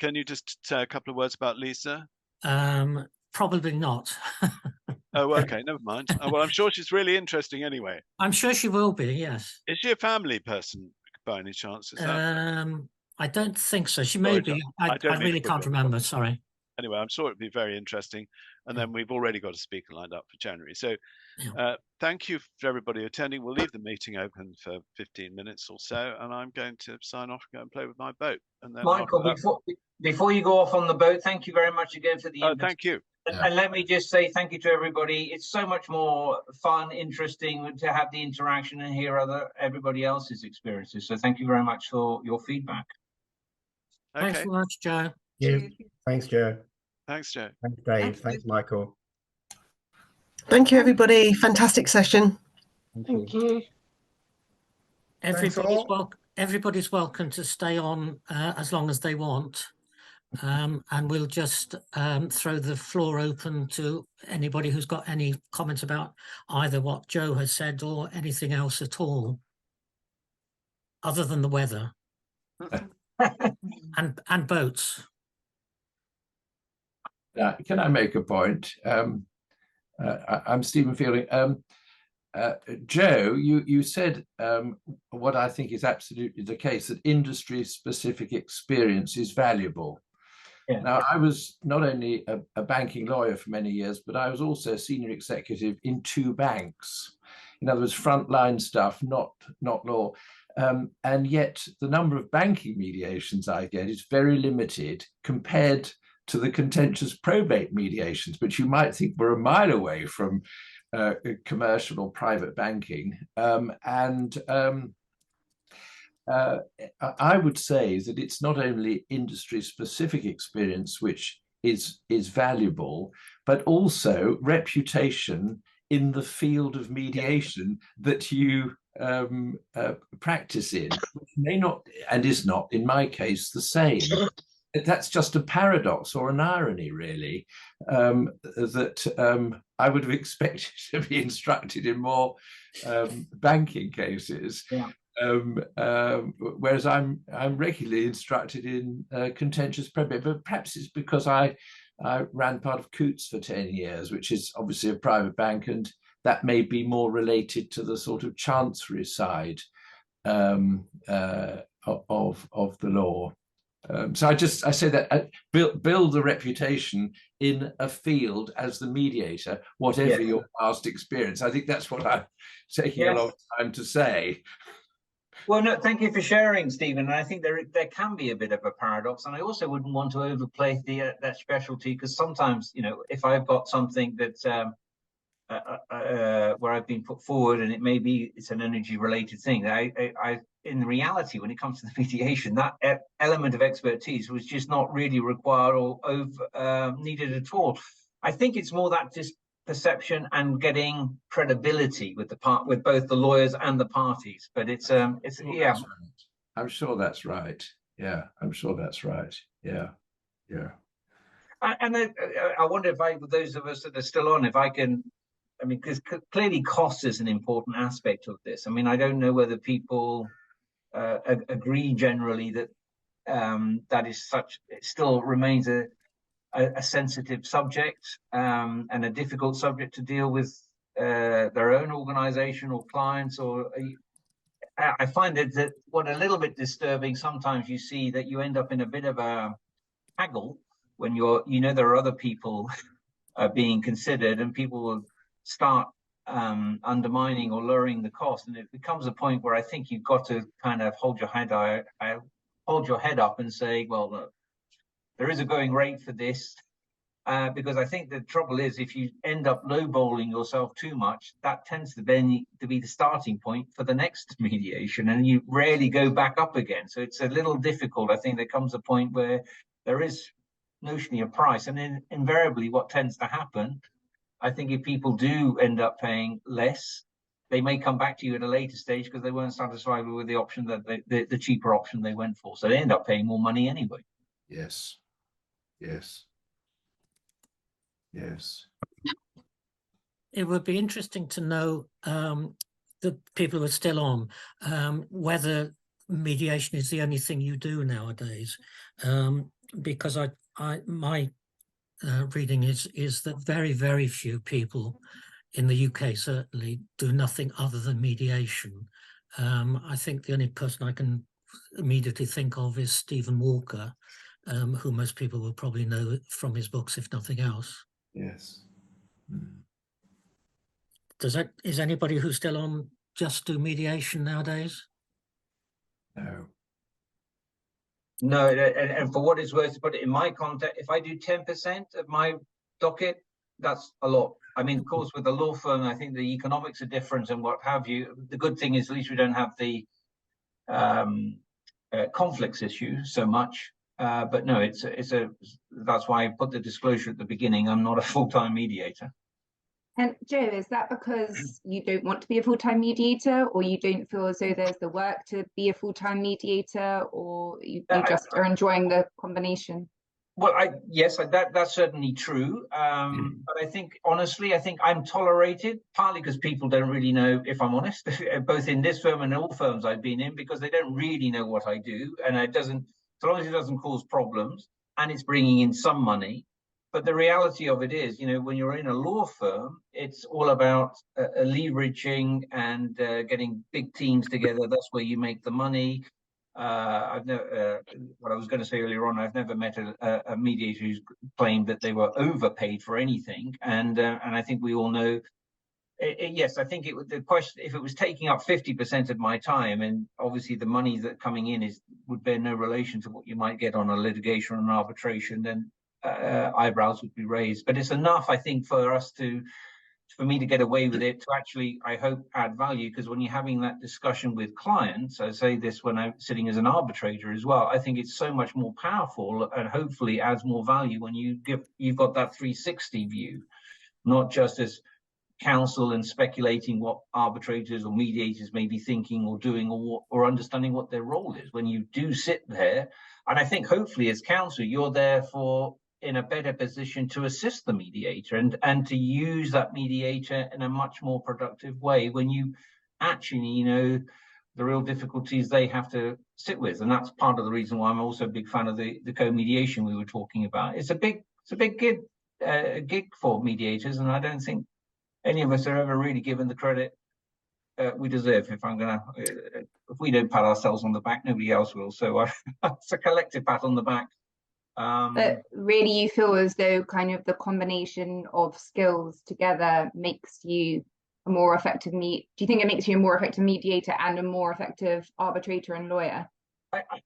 can you just say a couple of words about Lisa? Probably not. Oh, okay, never mind. Well, I'm sure she's really interesting anyway. I'm sure she will be, yes. Is she a family person by any chance? Is that... I don't think so. She may be. I really can't remember, sorry. Anyway, I'm sure it'd be very interesting. And then we've already got a speaker lined up for January. So thank you for everybody attending. We'll leave the meeting open for 15 minutes or so, and I'm going to sign off and go and play with my boat. And then Michael, before you go off on the boat, thank you very much again for the invitation. Thank you. And let me just say thank you to everybody. It's so much more fun, interesting to have the interaction and hear everybody else's experiences. So thank you very much for your feedback. Okay. Thanks so much, Joe. Yeah. Thanks, Joe. Thanks, Joe. Thanks, Dave. Thanks, Michael. Thank you, everybody. Fantastic session. Thank you. Everybody's welcome to stay on as long as they want. And we'll just throw the floor open to anybody who's got any comments about either what Joe has said or anything else at all, other than the weather and boats. Can I make a point? I'm Stephen Fielding. Joe, you said what I think is absolutely the case, that industry-specific experience is valuable. Yeah. Now, I was not only a banking lawyer for many years, but I was also a senior executive in 2 banks. In other words, frontline stuff, not law. And yet the number of banking mediations I get is very limited compared to the contentious probate mediations, which you might think were a mile away from commercial or private banking. I would say that it's not only industry-specific experience which is valuable, but also reputation in the field of mediation that you practice in, which may not and is not, in my case, the same. That's just a paradox or an irony, really, that I would have expected to be instructed in more banking cases. Yeah. Whereas I'm regularly instructed in contentious probate, but perhaps it's because I ran part of Coutts for 10 years, which is obviously a private bank, and that may be more related to the sort of chancery side of the law. So I say that build the reputation in a field as the mediator, whatever your past experience. I think that's what I'm taking a long time to say. Well, no, thank you for sharing, Stephen. And I think there can be a bit of a paradox, and I also wouldn't want to overplay that specialty, because sometimes, if I've got something that where I've been put forward, and it's an energy-related thing, I in reality, when it comes to the mediation, that element of expertise was just not really required or needed at all. I think it's more that just perception and getting credibility with with both the lawyers and the parties. But it's yeah. I'm sure that's right. Yeah, I'm sure that's right. Yeah, yeah. And I wonder if those of us that are still on, if I can, I mean, because clearly cost is an important aspect of this. I mean, I don't know whether people agree generally that that is it still remains a sensitive subject and a difficult subject to deal with their own organization or clients. Or I find that what a little bit disturbing, sometimes you see that you end up in a bit of a haggle when there are other people being considered, and people will start undermining or lowering the cost, and it becomes a point where I think you've got to kind of hold your head up and say, well, look, there is a going rate for this, because I think the trouble is, if you end up lowballing yourself too much, that tends to then to be the starting point for the next mediation, and you rarely go back up again. So it's a little difficult. I think there comes a point where there is notionally a price, and invariably what tends to happen, I think, if people do end up paying less, they may come back to you at a later stage because they weren't satisfied with the option that the cheaper option they went for. So they end up paying more money anyway. Yes. Yes. Yes. It would be interesting to know, the people who are still on, whether mediation is the only thing you do nowadays, because my reading is that very, very few people in the UK certainly do nothing other than mediation. I think the only person I can immediately think of is Stephen Walker, who most people will probably know from his books, if nothing else. Yes. Is anybody who's still on just do mediation nowadays? No. No, and for what it's worth, to put it in my context, if I do 10% of my docket, that's a lot. I mean, of course, with the law firm, I think the economics are different and what have you. The good thing is at least we don't have the conflicts issue so much. But no, that's why I put the disclosure at the beginning. I'm not a full-time mediator. And Joe, is that because you don't want to be a full-time mediator, or you don't feel as though there's the work to be a full-time mediator, or you just are enjoying the combination? Well, yes, that's certainly true. But I think, honestly, I'm tolerated, partly because people don't really know, if I'm honest, both in this firm and all firms I've been in, because they don't really know what I do. And so long as it doesn't cause problems and it's bringing in some money. But the reality of it is, when you're in a law firm, it's all about leveraging and getting big teams together. That's where you make the money. What I was going to say earlier on, I've never met a mediator who's claimed that they were overpaid for anything. And I think we all know, yes, I think the question, if it was taking up 50% of my time, and obviously the money that coming in would bear no relation to what you might get on a litigation or an arbitration, then eyebrows would be raised. But it's enough, I think, for me to get away with it, to actually, I hope, add value. Because when you're having that discussion with clients, I say this when I'm sitting as an arbitrator as well, I think it's so much more powerful and hopefully adds more value when you've got that 360 view, not just as counsel and speculating what arbitrators or mediators may be thinking or doing, or understanding what their role is. When you do sit there, and I think hopefully as counsel, you're therefore in a better position to assist the mediator and to use that mediator in a much more productive way when you actually know the real difficulties they have to sit with. And that's part of the reason why I'm also a big fan of the co-mediation we were talking about. It's a big gig for mediators, and I don't think any of us are ever really given the credit we deserve. If we don't pat ourselves on the back, nobody else will. So it's a collective pat on the back. But really, you feel as though kind of the combination of skills together makes you a more effective do you think it makes you a more effective mediator and a more effective arbitrator and lawyer?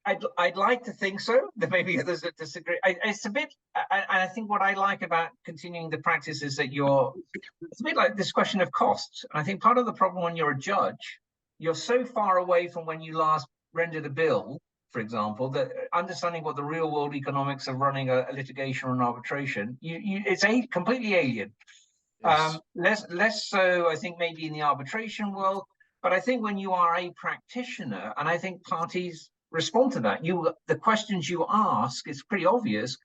I'd like to think so. There may be others that disagree. It's a bit, and I think what I like about continuing the practice is that it's a bit like this question of costs. And I think part of the problem when you're a judge, you're so far away from when you last rendered a bill, for example, that understanding what the real world economics of running a litigation or an arbitration, it's completely alien. Yes. Less so, I think, maybe in the arbitration world. But I think when you are a practitioner, and I think parties respond to that, the questions you ask, it's pretty obvious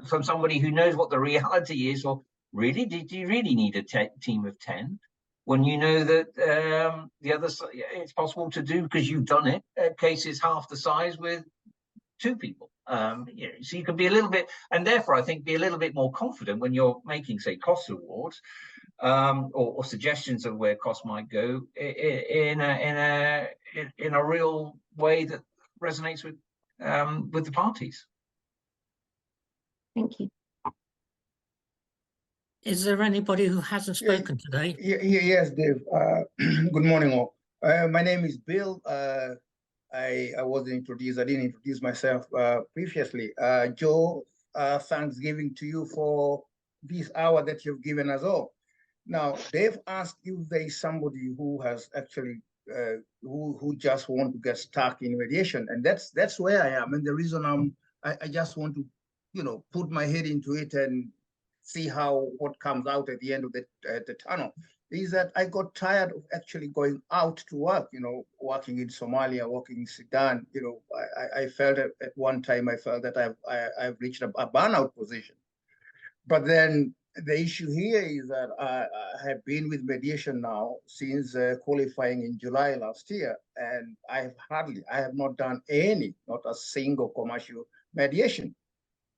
from somebody who knows what the reality is. Or really, did you really need a team of 10? When you know that the other side, it's possible to do because you've done it. Cases half the size with 2 people. So you can be a little bit, and therefore I think be a little bit more confident when you're making, say, cost awards or suggestions of where costs might go in a real way that resonates with the parties. Thank you. Is there anybody who hasn't spoken today? Yes, Dave. Good morning, all. My name is Bill. I wasn't introduced. I didn't introduce myself previously. Joe, thanksgiving to you for this hour that you've given us all. Now, Dave asked if there is somebody who has actually who just want to get stuck in mediation, and that's where I am. And the reason I just want to, put my head into it and see what comes out at the end of the tunnel, is that I got tired of actually going out to work, working in Somalia, working in Sudan. I felt at one time, I felt that I've reached a burnout position. But then the issue here is that I have been with mediation now since qualifying in July last year, and I have not done not a single commercial mediation.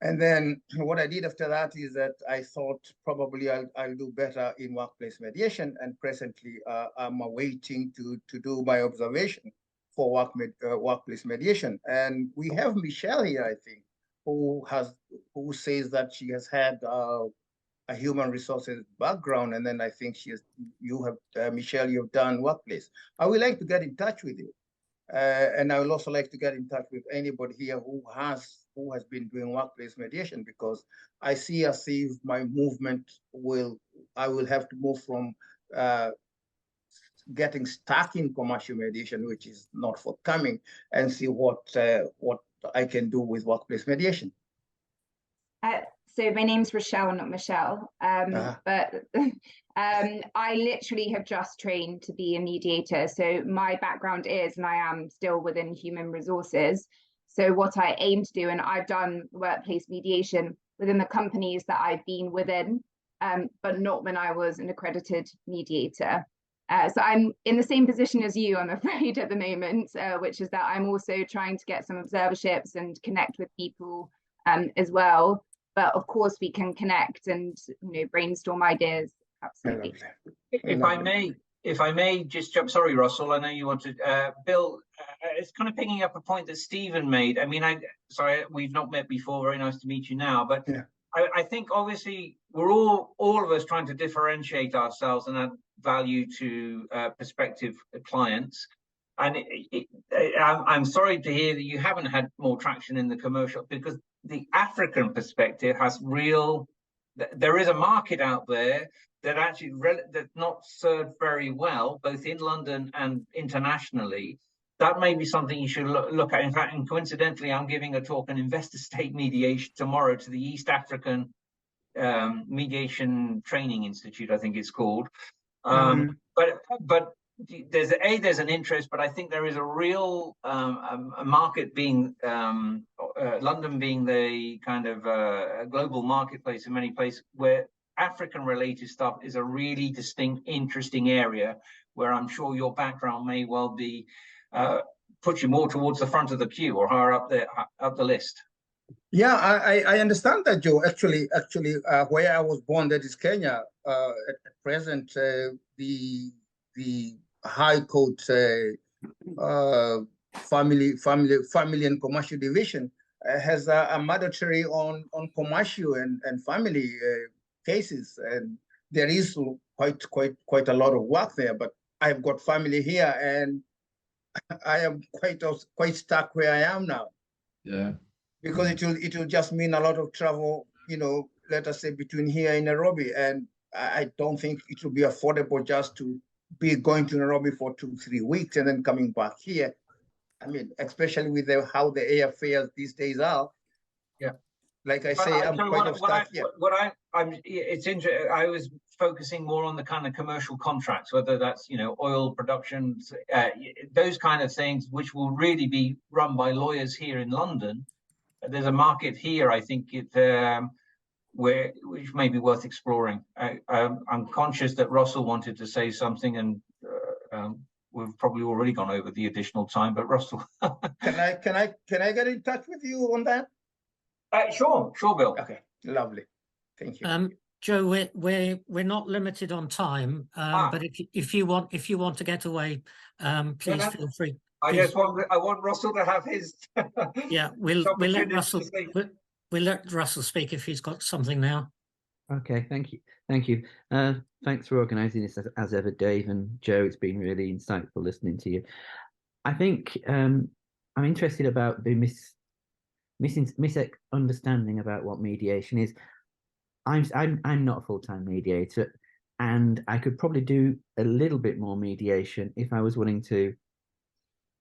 And then what I did after that is that I thought probably I'll do better in workplace mediation. And presently I'm awaiting to do my observation for workplace mediation. And we have Michelle here, I think, who says that she has had a human resources background. And then I think Michelle, you've done workplace. I would like to get in touch with you. And I would also like to get in touch with anybody here who has been doing workplace mediation, because I see as if my movement I will have to move from getting stuck in commercial mediation, which is not forthcoming, and see what I can do with workplace mediation. So my name's Rochelle, not Michelle, but I literally have just trained to be a mediator. So my background is, and I am still within human resources. So what I aim to do, and I've done workplace mediation within the companies that I've been within, but not when I was an accredited mediator. So I'm in the same position as you, I'm afraid, at the moment, which is that I'm also trying to get some observerships and connect with people as well. But of course, we can connect and brainstorm ideas. Absolutely. If I may just jump. Sorry, Russell. I know you wanted. Bill, it's kind of picking up a point that Stephen made. I mean, sorry, we've not met before. Very nice to meet you now. But yeah. I think obviously we're all of us trying to differentiate ourselves and add value to prospective clients. And I'm sorry to hear that you haven't had more traction in the commercial, because the African perspective has there is a market out there that actually that's not served very well, both in London and internationally. That may be something you should look at. In fact, and coincidentally, I'm giving a talk on investor state mediation tomorrow to the East African Mediation Training Institute, I think it's called. But there's an interest, but I think there is a real a market, being London being the kind of a global marketplace in many places, where African related stuff is a really distinct, interesting area where I'm sure your background may well be put you more towards the front of the queue or higher up the list. Yeah, I understand that, Joe. Actually, where I was born, that is Kenya. At present, the High Court Family and Commercial Division has a mandatory on commercial and family cases, and there is quite a lot of work there. But I've got family here, and I am quite stuck where I am now. Yeah. Because it will just mean a lot of travel, let us say between here and Nairobi, and I don't think it will be affordable just to be going to Nairobi for 2-3 weeks and then coming back here. I mean, especially with how the airfares these days are. Yeah. Like I say, I'm quite stuck here. It's interesting. I was focusing more on the kind of commercial contracts, whether that's, you know, oil production, those kind of things, which will really be run by lawyers here in London. There's a market here, I think, which may be worth exploring. I'm conscious that Russell wanted to say something, and we've probably already gone over the additional time. But Russell, can I get in touch with you on that? Sure, Bill. Okay, lovely. Thank you. Joe, we're not limited on time, but if you want to get away, please feel free. I want Russell to have his. Yeah, we'll let Russell. We'll let Russell speak if he's got something now. Okay, thank you. Thanks for organising this as ever, Dave and Joe. It's been really insightful listening to you. I think I'm interested about the misunderstanding about what mediation is. I'm not a full-time mediator, and I could probably do a little bit more mediation if I was willing to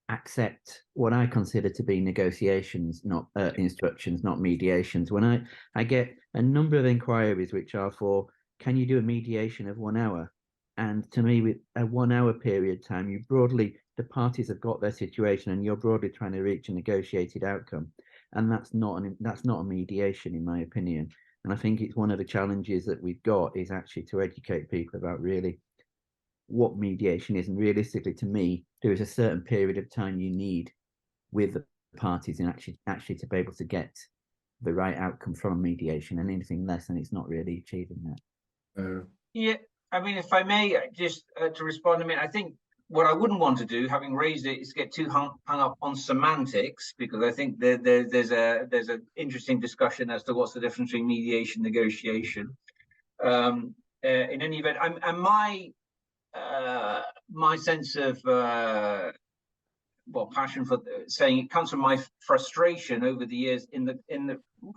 accept what I consider to be negotiations, not instructions, not mediations. When I get a number of inquiries which are for, can you do a mediation of 1 hour? And to me, with a 1 hour period time, the parties have got their situation, and you're broadly trying to reach a negotiated outcome, and that's not a mediation, in my opinion. And I think it's one of the challenges that we've got is actually to educate people about really what mediation is. And realistically, to me, there is a certain period of time you need with the parties and actually to be able to get the right outcome from mediation, and anything less, and it's not really achieving that. Yeah, I mean, if I may just to respond, I mean, I think what I wouldn't want to do, having raised it, is get too hung up on semantics, because I think there's an interesting discussion as to what's the difference between mediation and negotiation. In any event, my sense of passion for saying it comes from my frustration over the years in the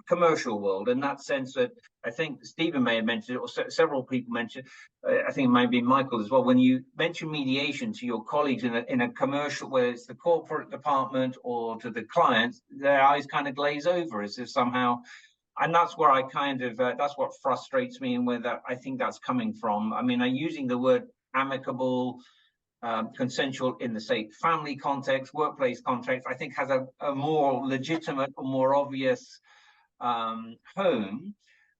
commercial world, in that sense that I think Stephen may have mentioned it, or several people mentioned, I think it might be Michael as well, when you mention mediation to your colleagues in a commercial, whether it's the corporate department or to the clients, their eyes kind of glaze over as if somehow, and that's where I kind of, that's what frustrates me, and where that I think that's coming from. I mean, I'm using the word amicable, consensual in the, say, family context, workplace context, I think has a more legitimate or more obvious home.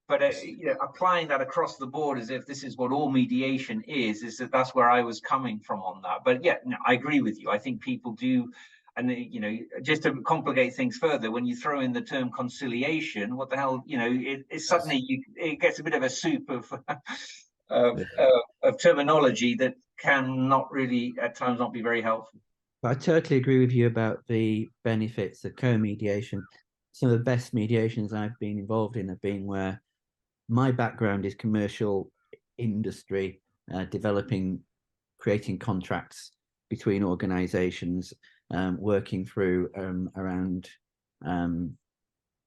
But you know, applying that across the board as if this is what all mediation is that's where I was coming from on that. But yeah, no, I agree with you. I think people do, and you know, just to complicate things further, when you throw in the term conciliation, what the hell, you know, it suddenly it gets a bit of a soup of terminology that can not really at times not be very helpful. I totally agree with you about the benefits of co-mediation. Some of the best mediations I've been involved in have been where my background is commercial industry, creating contracts between organizations, working through around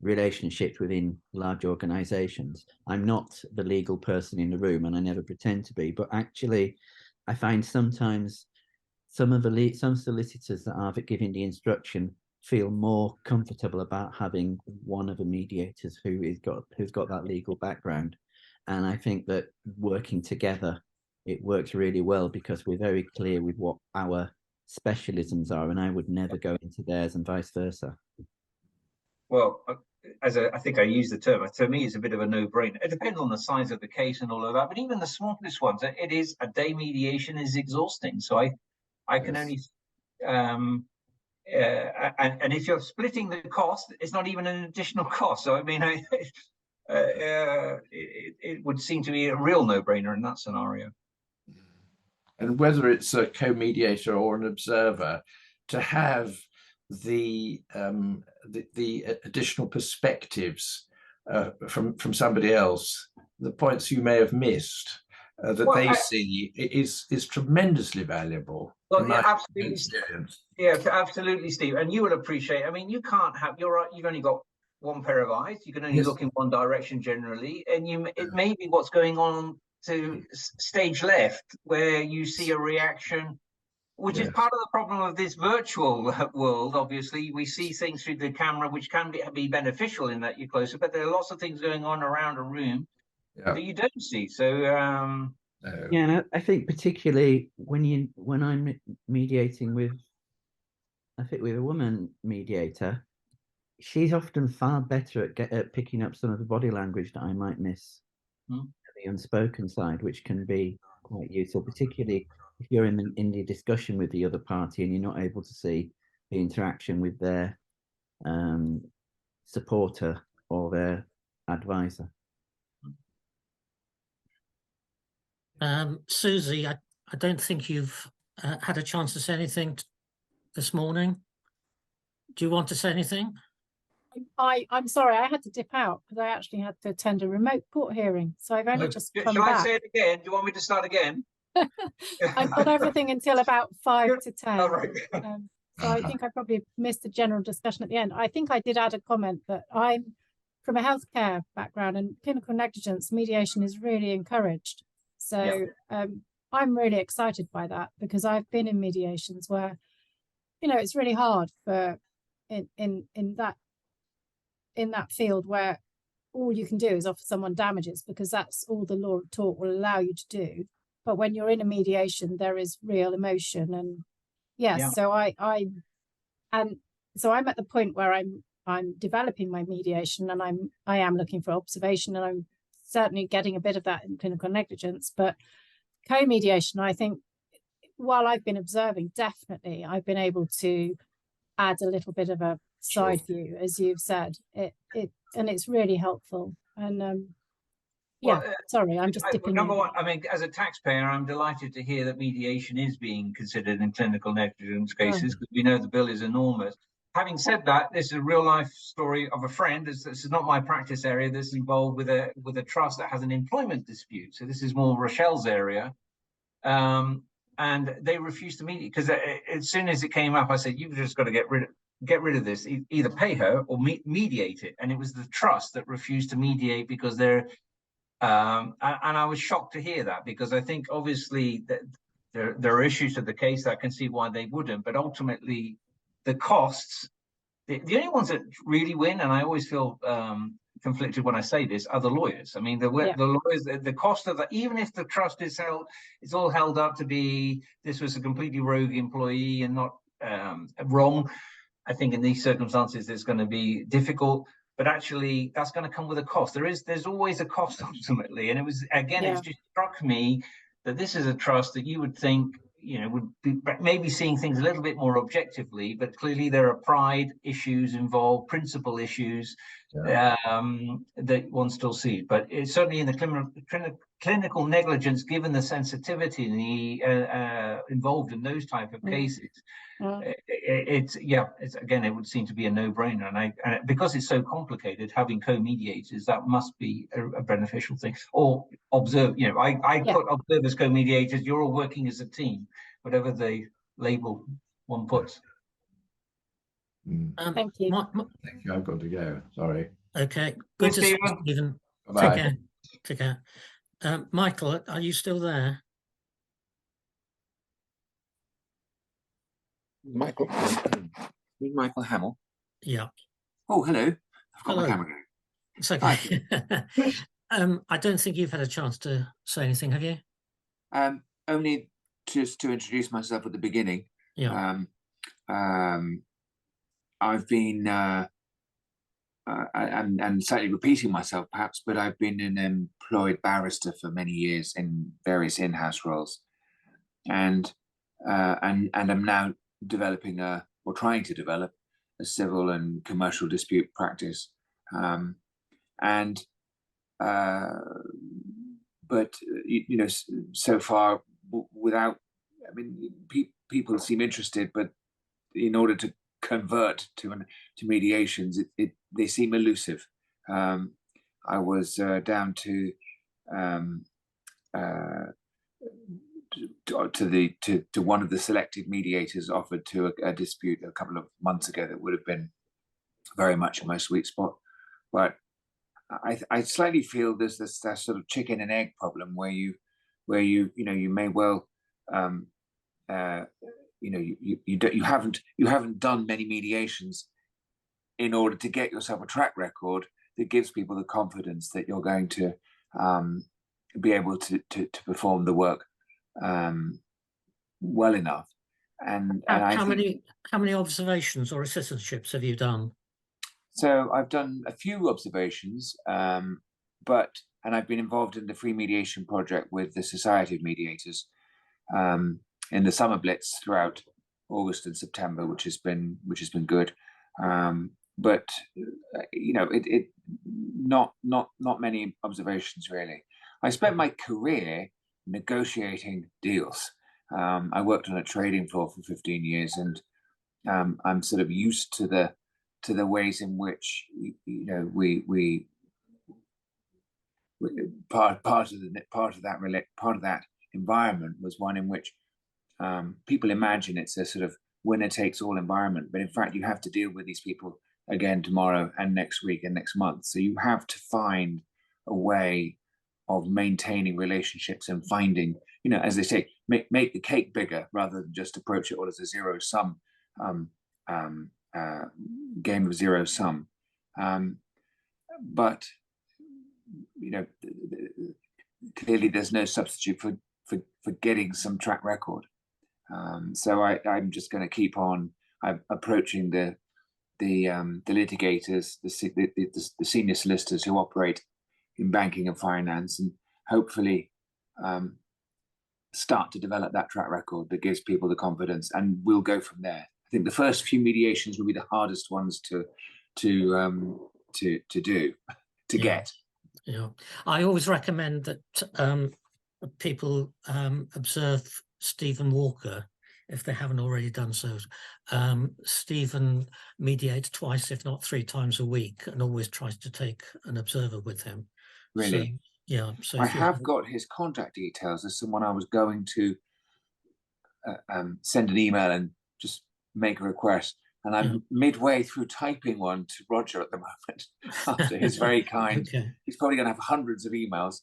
relationships within large organizations. I'm not the legal person in the room, and I never pretend to be, but actually I find sometimes some solicitors that are giving the instruction feel more comfortable about having one of the mediators who's got that legal background. And I think that working together, it works really well because we're very clear with what our specialisms are, and I would never go into theirs and vice versa. Well, I think I use the term, to me it's a bit of a no-brainer. It depends on the size of the case and all of that, but even the smallest ones, it is a day mediation is exhausting. So I can only and if you're splitting the cost, it's not even an additional cost. So I mean, it would seem to be a real no-brainer in that scenario. And whether it's a co-mediator or an observer, to have the additional perspectives from somebody else, the points you may have missed they see is tremendously valuable. Well, yeah, absolutely. Yeah, absolutely, Steve. And you will appreciate. I mean, you can't have. You're right. You've only got one pair of eyes. You can only look in one direction generally, and it may be what's going on to stage left, where you see a reaction, which is part of the problem of this virtual world. Obviously, we see things through the camera, which can be beneficial in that you're closer, but there are lots of things going on around a room that you don't see. So yeah, and I think particularly when I'm mediating with, I think with a woman mediator, she's often far better at picking up some of the body language that I might miss, the unspoken side, which can be quite useful, particularly if you're in the discussion with the other party and you're not able to see the interaction with their supporter or their advisor. Susie, I don't think you've had a chance to say anything this morning. Do you want to say anything? I'm sorry, I had to dip out because I actually had to attend a remote court hearing. So I've only just come Shall back. I say it again? Do you want me to start again? I've got everything until about 5 to 10. All right. So I think I probably missed the general discussion at the end. I think I did add a comment that I'm from a healthcare background, and clinical negligence mediation is really encouraged. So I'm really excited by that, because I've been in mediations where, you know, it's really hard for in that field where all you can do is offer someone damages, because that's all the law of tort will allow you to do. But when you're in a mediation, there is real emotion, and so I'm at the point where I'm developing my mediation, and I am looking for observation, and I'm certainly getting a bit of that in clinical negligence. But co-mediation, I think, while I've been observing, definitely I've been able to add a little bit of a side view, as you've said, and it's really helpful. And sorry, I'm just dipping number in. one, I mean, as a taxpayer, I'm delighted to hear that mediation is being considered in clinical negligence cases, because we know the bill is enormous. Having said that, this is a real life story of a friend. This is not my practice area. This is involved with a trust that has an employment dispute. So this is more Rochelle's area. And they refused to mediate, because as soon as it came up, I said, you've just got to get rid of this, either pay her or mediate it. And it was the trust that refused to mediate, because they're and I was shocked to hear that, because I think obviously that there are issues to the case that I can see why they wouldn't, but ultimately the costs, the only ones that really win, and I always feel conflicted when I say this, are the lawyers. I mean, the lawyers, the cost of that, even if the trust is held, it's all held up to be, this was a completely rogue employee and not wrong. I think in these circumstances, it's going to be difficult, but actually that's going to come with a cost. There's always a cost ultimately. And it was, again, it just struck me that this is a trust that you would think, you know, would be maybe seeing things a little bit more objectively, but clearly there are pride issues involved, principle issues that one still sees. But it's certainly in the clinical negligence, given the sensitivity and the involved in those type of cases, it's again, it would seem to be a no-brainer. And because it's so complicated, having co-mediators, that must be a beneficial thing. Or observe, you know, I put observers co-mediators, you're all working as a team, whatever the label one puts. Thank you. Thank you. I've got to go. Sorry. Okay. Good to see you, Stephen. Bye. Take care. Michael, are you still there? Michael Hamill. Yeah. Oh, hello. I've got my camera going. It's okay. I don't think you've had a chance to say anything, have you? Only just to introduce myself at the beginning. Yeah. I've been, and slightly repeating myself perhaps, but I've been an employed barrister for many years in various in-house roles, and I'm now developing or trying to develop a civil and commercial dispute practice, but you know, so far without, I mean, people seem interested, but in order to convert to mediations, they seem elusive. I was down to one of the selected mediators offered to a dispute a couple of months ago that would have been very much in my sweet spot, but I slightly feel there's this sort of chicken and egg problem where you may well you haven't done many mediations in order to get yourself a track record that gives people the confidence that you're going to be able to perform the work well enough. And how many observations or assistantships have you done? So I've done a few observations, and I've been involved in the free mediation project with the Society of Mediators in the summer blitz throughout August and September, which has been good. But you know, not many observations really. I spent my career negotiating deals. I worked on a trading floor for 15 years, and I'm sort of used to the ways in which we part of that environment was one in which people imagine it's a sort of winner takes all environment, but in fact you have to deal with these people again tomorrow and next week and next month. So you have to find a way of maintaining relationships and finding, as they say, make the cake bigger rather than just approach it all as a zero sum game of zero sum. But clearly there's no substitute for getting some track record. So I'm just going to keep on approaching the litigators, the senior solicitors who operate in banking and finance, and hopefully start to develop that track record that gives people the confidence, and we'll go from there. I think the first few mediations will be the hardest ones to get. Yeah, I always recommend that people observe Stephen Walker if they haven't already done so. Stephen mediates twice, if not 3 times a week, and always tries to take an observer with him. Really? So, yeah. So I have got his contact details as someone I was going to send an email and just make a request. And I'm midway through typing one to Roger at the moment. After his very kind, Okay. He's probably going to have hundreds of emails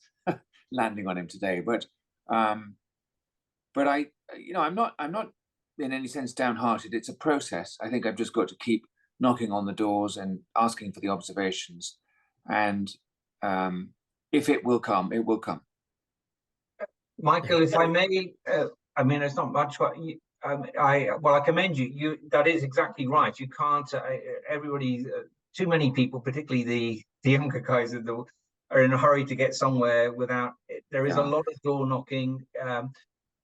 landing on him today. But I'm not in any sense downhearted. It's a process. I think I've just got to keep knocking on the doors and asking for the observations. And if it will come, it will come. Michael, if I may, I mean, it's not much, but I commend you. That is exactly right. You can't. Everybody, too many people, particularly the younger guys, are in a hurry to get somewhere without. There is a lot of door knocking.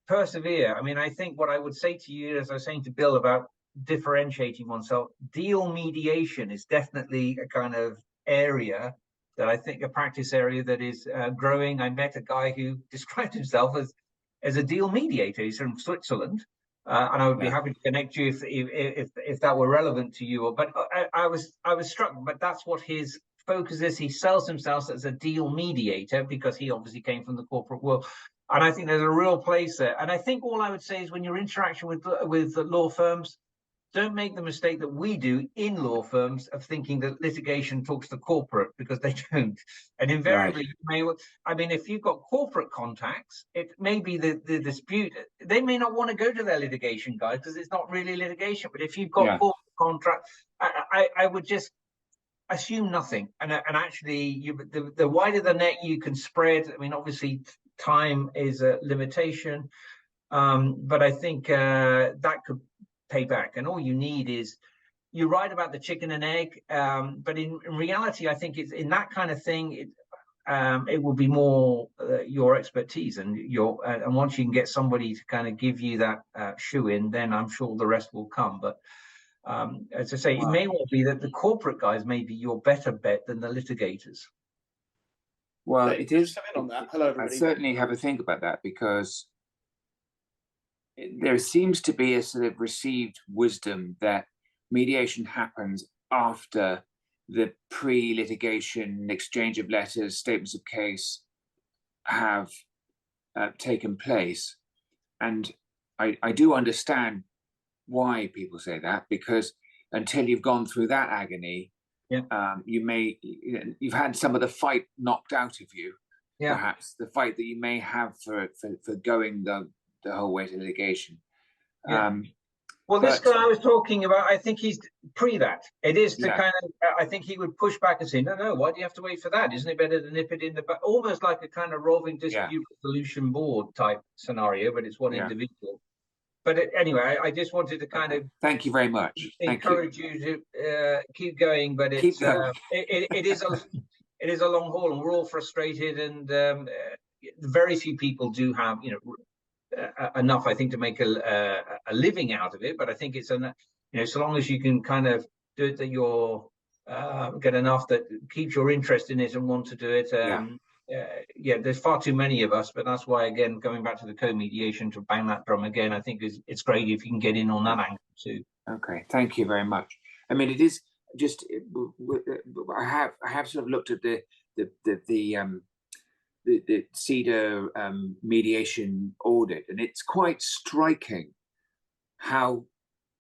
Persevere. I mean, I think what I would say to you, as I was saying to Bill about differentiating oneself, deal mediation is definitely a kind of area that I think a practice area that is growing. I met a guy who described himself as a deal mediator. He's from Switzerland. And I would be happy to connect you if that were relevant to you. But I was struck. But that's what his focus is. He sells himself as a deal mediator because he obviously came from the corporate world. And I think there's a real place there. And I think all I would say is when you're interacting with law firms, don't make the mistake that we do in law firms of thinking that litigation talks to corporate, because they don't. And invariably, I mean, if you've got corporate contacts, it may be the dispute. They may not want to go to their litigation guys because it's not really litigation. But if you've got corporate contracts, I would just assume nothing. And actually, the wider the net you can spread. I mean, obviously, time is a limitation, but I think that could pay back. And all you need is, you're right about the chicken and egg, but in reality, I think it's in that kind of thing. It will be more your expertise and and once you can get somebody to kind of give you that shoe in, then I'm sure the rest will come. But as I say, it may well be that the corporate guys may be your better bet than the litigators. Well, it is. Hello, everybody. I certainly have a think about that, because there seems to be a sort of received wisdom that mediation happens after the pre-litigation exchange of letters, statements of case have taken place. And I do understand why people say that, because until you've gone through that agony, you've had some of the fight knocked out of you, perhaps the fight that you may have for going the whole way to litigation. Well, this guy I was talking about, I think he's pre that. It is to kind of, I think he would push back and say, no, why do you have to wait for that? Isn't it better to nip it in the back? Almost like a kind of roving dispute resolution board type scenario, but it's one individual. But anyway, I just wanted to kind of thank you very much. Encourage you to keep going, but it's it is a long haul, and we're all frustrated, and very few people do have enough, I think, to make a living out of it. But I think it's so long as you can kind of do it that you're get enough that keeps your interest in it and want to do it. There's far too many of us, but that's why, again, going back to the co-mediation, to bang that drum again, I think it's great if you can get in on that angle too. Okay, thank you very much. I mean, it is just I have sort of looked at the CEDA mediation audit, and it's quite striking how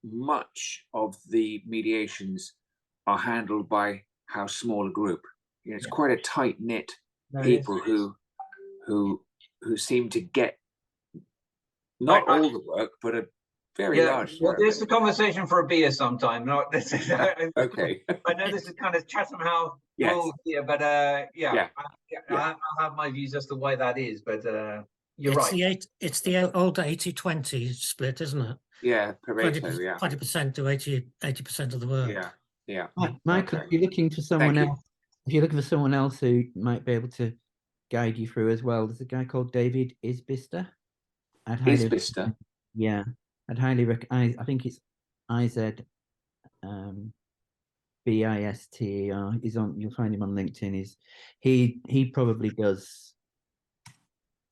much of the mediations are handled by how small a group. It's quite a tight knit people who seem to get not all the work, but a very large. Well, this is a conversation for a beer sometime. Not this is okay. I know this is kind of Chatham House rules here, but I'll have my views as to why that is. But you're right. It's the old 80-20 split, isn't it? Yeah, Pareto, 20% do 80% of the work. Yeah. Michael, if you're looking for someone else, if you're looking for someone else who might be able to guide you through as well, there's a guy called David Isbister. Isbister? Yeah. I'd highly recommend. I think it's BISTER. He's on. You'll find him on LinkedIn. He probably does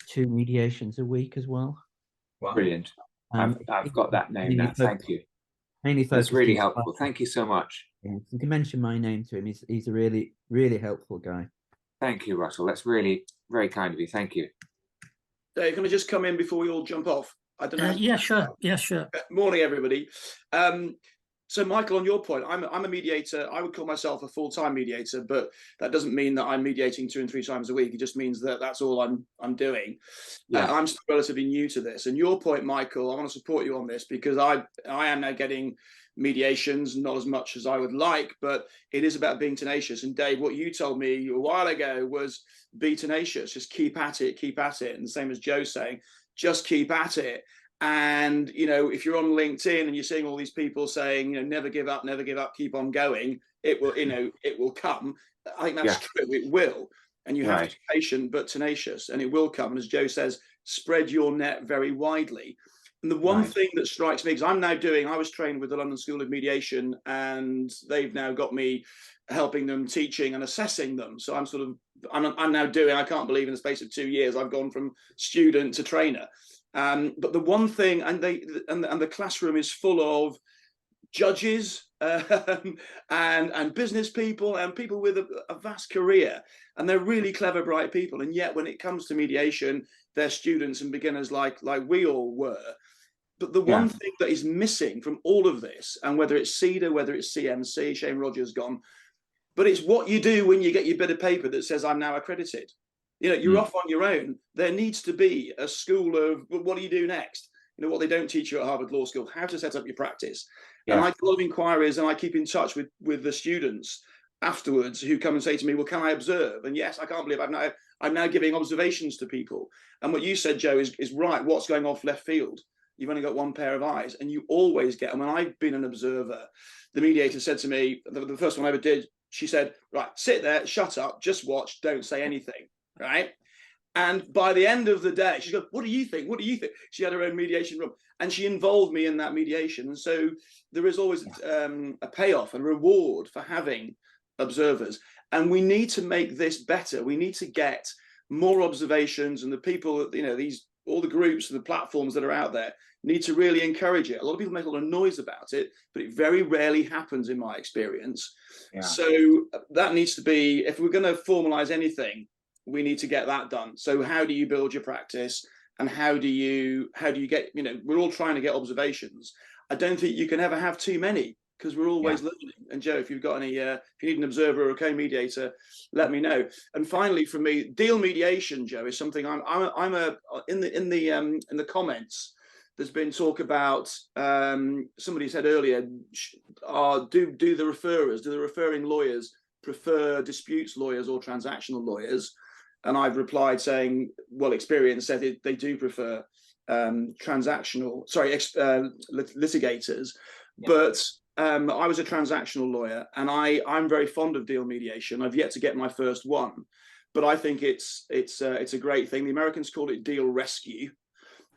2 mediations a week as well. Wow. Brilliant. I've got that name now. Thank you. That's really helpful. Thank you so much. Yeah, you can mention my name to him. He's a really, really helpful guy. Thank you, Russell. That's really very kind of you. Thank you. Dave, can I just come in before we all jump off? I don't know. Yeah, sure. Morning, everybody. So, Michael, on your point, I'm a mediator. I would call myself a full-time mediator, but that doesn't mean that I'm mediating 2 and 3 times a week. It just means that that's all I'm doing. I'm still relatively new to this. And your point, Michael, I want to support you on this, because I am now getting mediations, not as much as I would like, but it is about being tenacious. And Dave, what you told me a while ago was be tenacious, just keep at it. And the same as Joe saying, just keep at it. And, if you're on LinkedIn and you're seeing all these people saying, never give up, keep on going, it will, it will come. I think that's true. It will. And you have to be patient, but tenacious, and it will come. And as Joe says, spread your net very widely. And the one thing that strikes me, because I was trained with the London School of Mediation, and they've now got me helping them, teaching and assessing them. So I'm now doing, I can't believe in the space of 2 years, I've gone from student to trainer. But the one thing, and the classroom is full of judges and business people and people with a vast career, and they're really clever, bright people. And yet when it comes to mediation, they're students and beginners like we all were. But the one thing that is missing from all of this, and whether it's CEDA, whether it's CMC, Shane Rogers gone, but it's what you do when you get your bit of paper that says I'm now accredited. You're off on your own. There needs to be a school of, well, what do you do next? What they don't teach you at Harvard Law School, how to set up your practice. And I get a lot of inquiries, and I keep in touch with the students afterwards who come and say to me, well, can I observe? And yes, I can't believe I'm now giving observations to people. And what you said, Joe, is right. What's going off left field? You've only got one pair of eyes, and you always get them. When I've been an observer, the mediator said to me, the first one I ever did, she said, right, sit there, shut up, just watch, don't say anything, right? And by the end of the day, she goes, what do you think? What do you think? She had her own mediation room, and she involved me in that mediation. And so there is always a payoff and reward for having observers. And we need to make this better. We need to get more observations, and the people that, all the groups and the platforms that are out there need to really encourage it. A lot of people make a lot of noise about it, but it very rarely happens in my experience. So that needs to be, if we're going to formalize anything, we need to get that done. So how do you build your practice, and how do you get, we're all trying to get observations. I don't think you can ever have too many, because we're always learning. And Joe, if you've got any, if you need an observer or a co-mediator, let me know. And finally, for me, deal mediation, Joe, is something I'm in the comments. there's been talk about, somebody said earlier, do the referrers, do the referring lawyers prefer disputes lawyers or transactional lawyers? And I've replied saying, well, experience said they do prefer litigators. Yeah. But I was a transactional lawyer, and I'm very fond of deal mediation. I've yet to get my first one, but I think it's a great thing. The Americans call it deal rescue,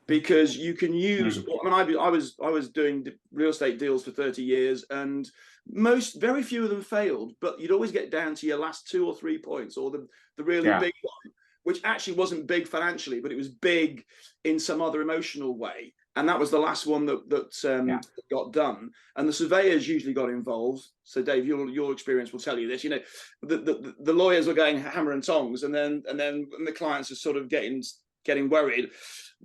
because you can use. I mean, I was doing real estate deals for 30 years, and very few of them failed. But you'd always get down to your last 2 or 3 points, or the really big one, which actually wasn't big financially, but it was big in some other emotional way. And that was the last one that got done. And the surveyors usually got involved. So Dave, your experience will tell you this. You know, the lawyers were going hammer and tongs, and then when the clients are sort of getting worried,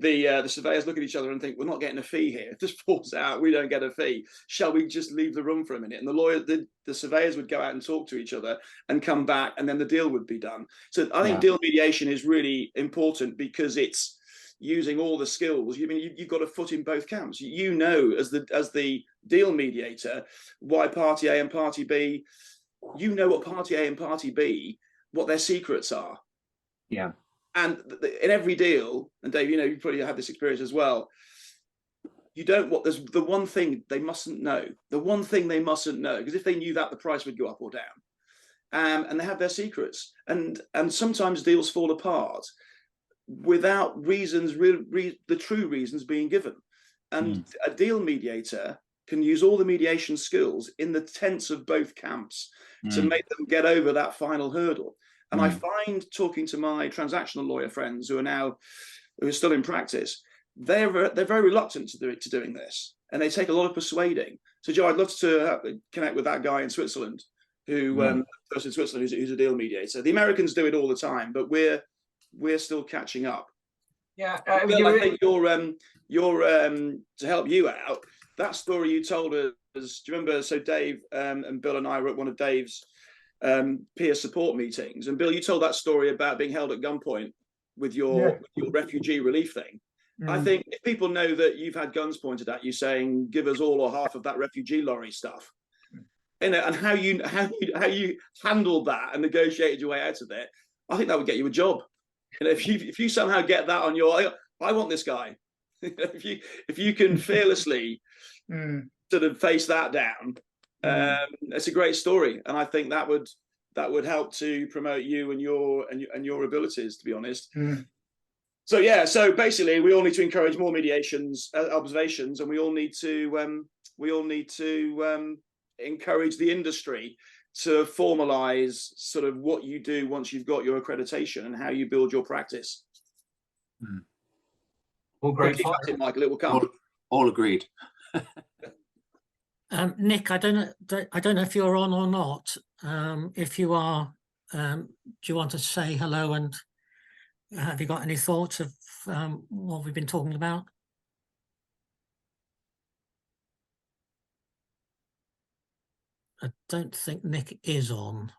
the surveyors look at each other and think, we're not getting a fee here. If this falls out, we don't get a fee. Shall we just leave the room for a minute? And the surveyors would go out and talk to each other and come back, and then the deal would be done. So I think deal mediation is really important, because it's using all the skills. I mean, you've got a foot in both camps. You know, as the deal mediator, why party A and party B, you know what party A and party B, what their secrets are. Yeah. And in every deal, and Dave, you know, you probably had this experience as well. There's the one thing they mustn't know. The one thing they mustn't know, because if they knew that, the price would go up or down. And they have their secrets. And sometimes deals fall apart without reasons, the true reasons being given. And a deal mediator can use all the mediation skills in the tents of both camps to make them get over that final hurdle. And I find, talking to my transactional lawyer friends who are still in practice, they're very reluctant to doing this, and they take a lot of persuading. So Joe, I'd love to connect with that guy in Switzerland, who's a deal mediator. The Americans do it all the time, but we're still catching up. Yeah, Bill, I think you're to help you out. That story you told us. Do you remember? So Dave and Bill and I were at one of Dave's peer support meetings, and Bill, you told that story about being held at gunpoint with your refugee relief thing. I think if people know that you've had guns pointed at you saying, give us all or half of that refugee lorry stuff, and how you handled that and negotiated your way out of it, I think that would get you a job. And if you somehow get that on your, I want this guy. if you can fearlessly sort of face that down, it's a great story, and I think that would help to promote you and your abilities, to be honest. So basically, we all need to encourage more mediations, observations, and we all need to encourage the industry to formalize sort of what you do once you've got your accreditation and how you build your practice. All great, Michael. It will come. All agreed. Nick, I don't know if you're on or not. If you are, do you want to say hello, and have you got any thoughts of what we've been talking about? I don't think Nick is on.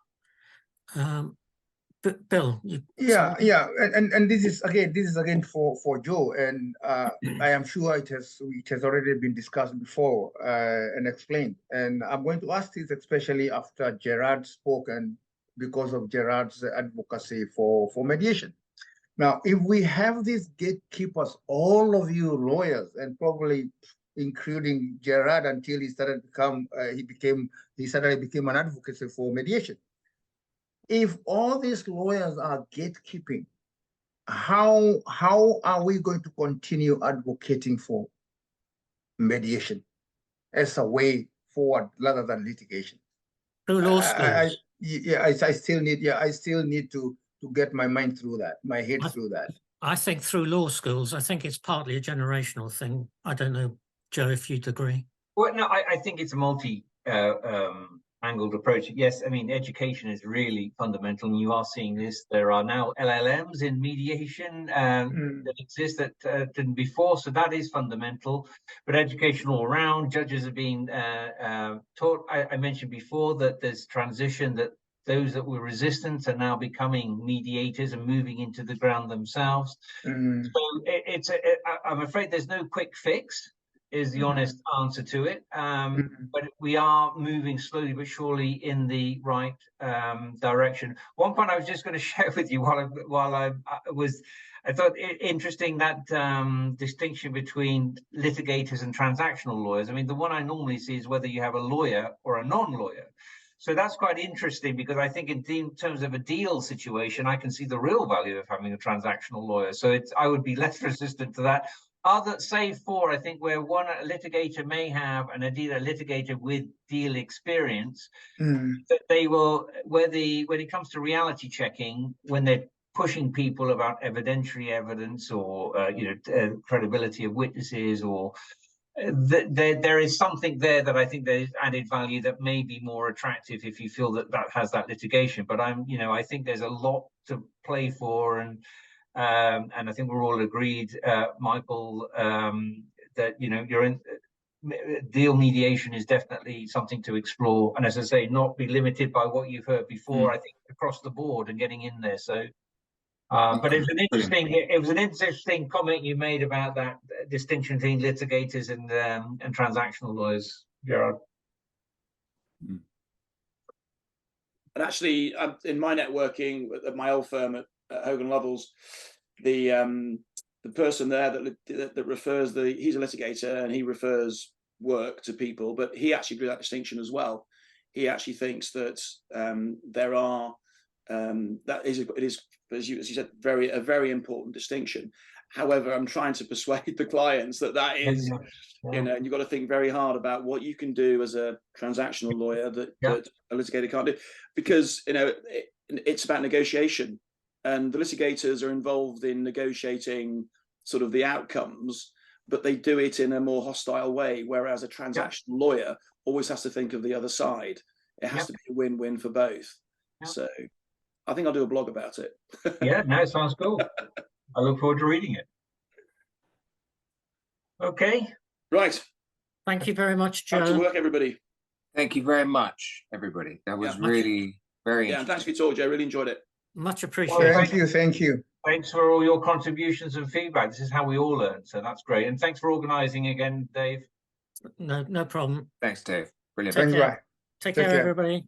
But Bill, and this is again for Joe, and I am sure it has already been discussed before and explained. And I'm going to ask this especially after Gerard spoke, and because of Gerard's advocacy for mediation. Now, if we have these gatekeepers, all of you lawyers, and probably including Gerard until he started he suddenly became an advocacy for mediation. If all these lawyers are gatekeeping, how are we going to continue advocating for mediation as a way forward rather than litigation? Through law schools. I still need to get my mind through that, my head through that. I think through law schools. I think it's partly a generational thing. I don't know, Joe, if you'd agree. Well, no, I think it's a multi-angled approach. Yes, I mean, education is really fundamental, and you are seeing this. There are now LLMs in mediation that exist that didn't before, so that is fundamental. But education all around, judges are being taught. I mentioned before that there's transition, that those that were resistant are now becoming mediators and moving into the ground themselves. So I'm afraid there's no quick fix, is the honest answer to it. But we are moving slowly but surely in the right direction. One point I was just going to share with you I thought it interesting that distinction between litigators and transactional lawyers. I mean, the one I normally see is whether you have a lawyer or a non-lawyer. So that's quite interesting, because I think in terms of a deal situation, I can see the real value of having a transactional lawyer. So I would be less resistant to that. Save for, I think, where a litigator may have a litigator with deal experience, that they will, when it comes to reality checking, when they're pushing people about evidentiary evidence or credibility of witnesses, or there is something there that I think there is added value that may be more attractive if you feel that has that litigation. But I think there's a lot to play for, and I think we're all agreed, Michael, that you're in deal mediation is definitely something to explore, and as I say, not be limited by what you've heard before. I think across the board and getting in there. So, but it was an interesting comment you made about that distinction between litigators and transactional lawyers, Gerard. And actually, in my networking at my old firm at Hogan Lovells, the person there that refers he's a litigator and he refers work to people, but he actually drew that distinction as well. He actually thinks that there are it is, as you said, a very important distinction. However, I'm trying to persuade the clients that is, and you've got to think very hard about what you can do as a transactional lawyer that a litigator can't do, because it's about negotiation, and the litigators are involved in negotiating sort of the outcomes, but they do it in a more hostile way, whereas a transactional lawyer always has to think of the other side. It has to be a win-win for both. So I think I'll do a blog about it. Yeah, no, it sounds cool. I look forward to reading it. Okay. Right. Thank you very much, Joe. Back to work, everybody. Thank you very much, everybody. That was really very interesting. And thanks for your talk, Joe. Really enjoyed it. Much appreciated. Well, thank you. Thanks for all your contributions and feedback. This is how we all learn, so that's great. And thanks for organising again, Dave. No problem. Thanks, Dave. Brilliant. Take care, everybody.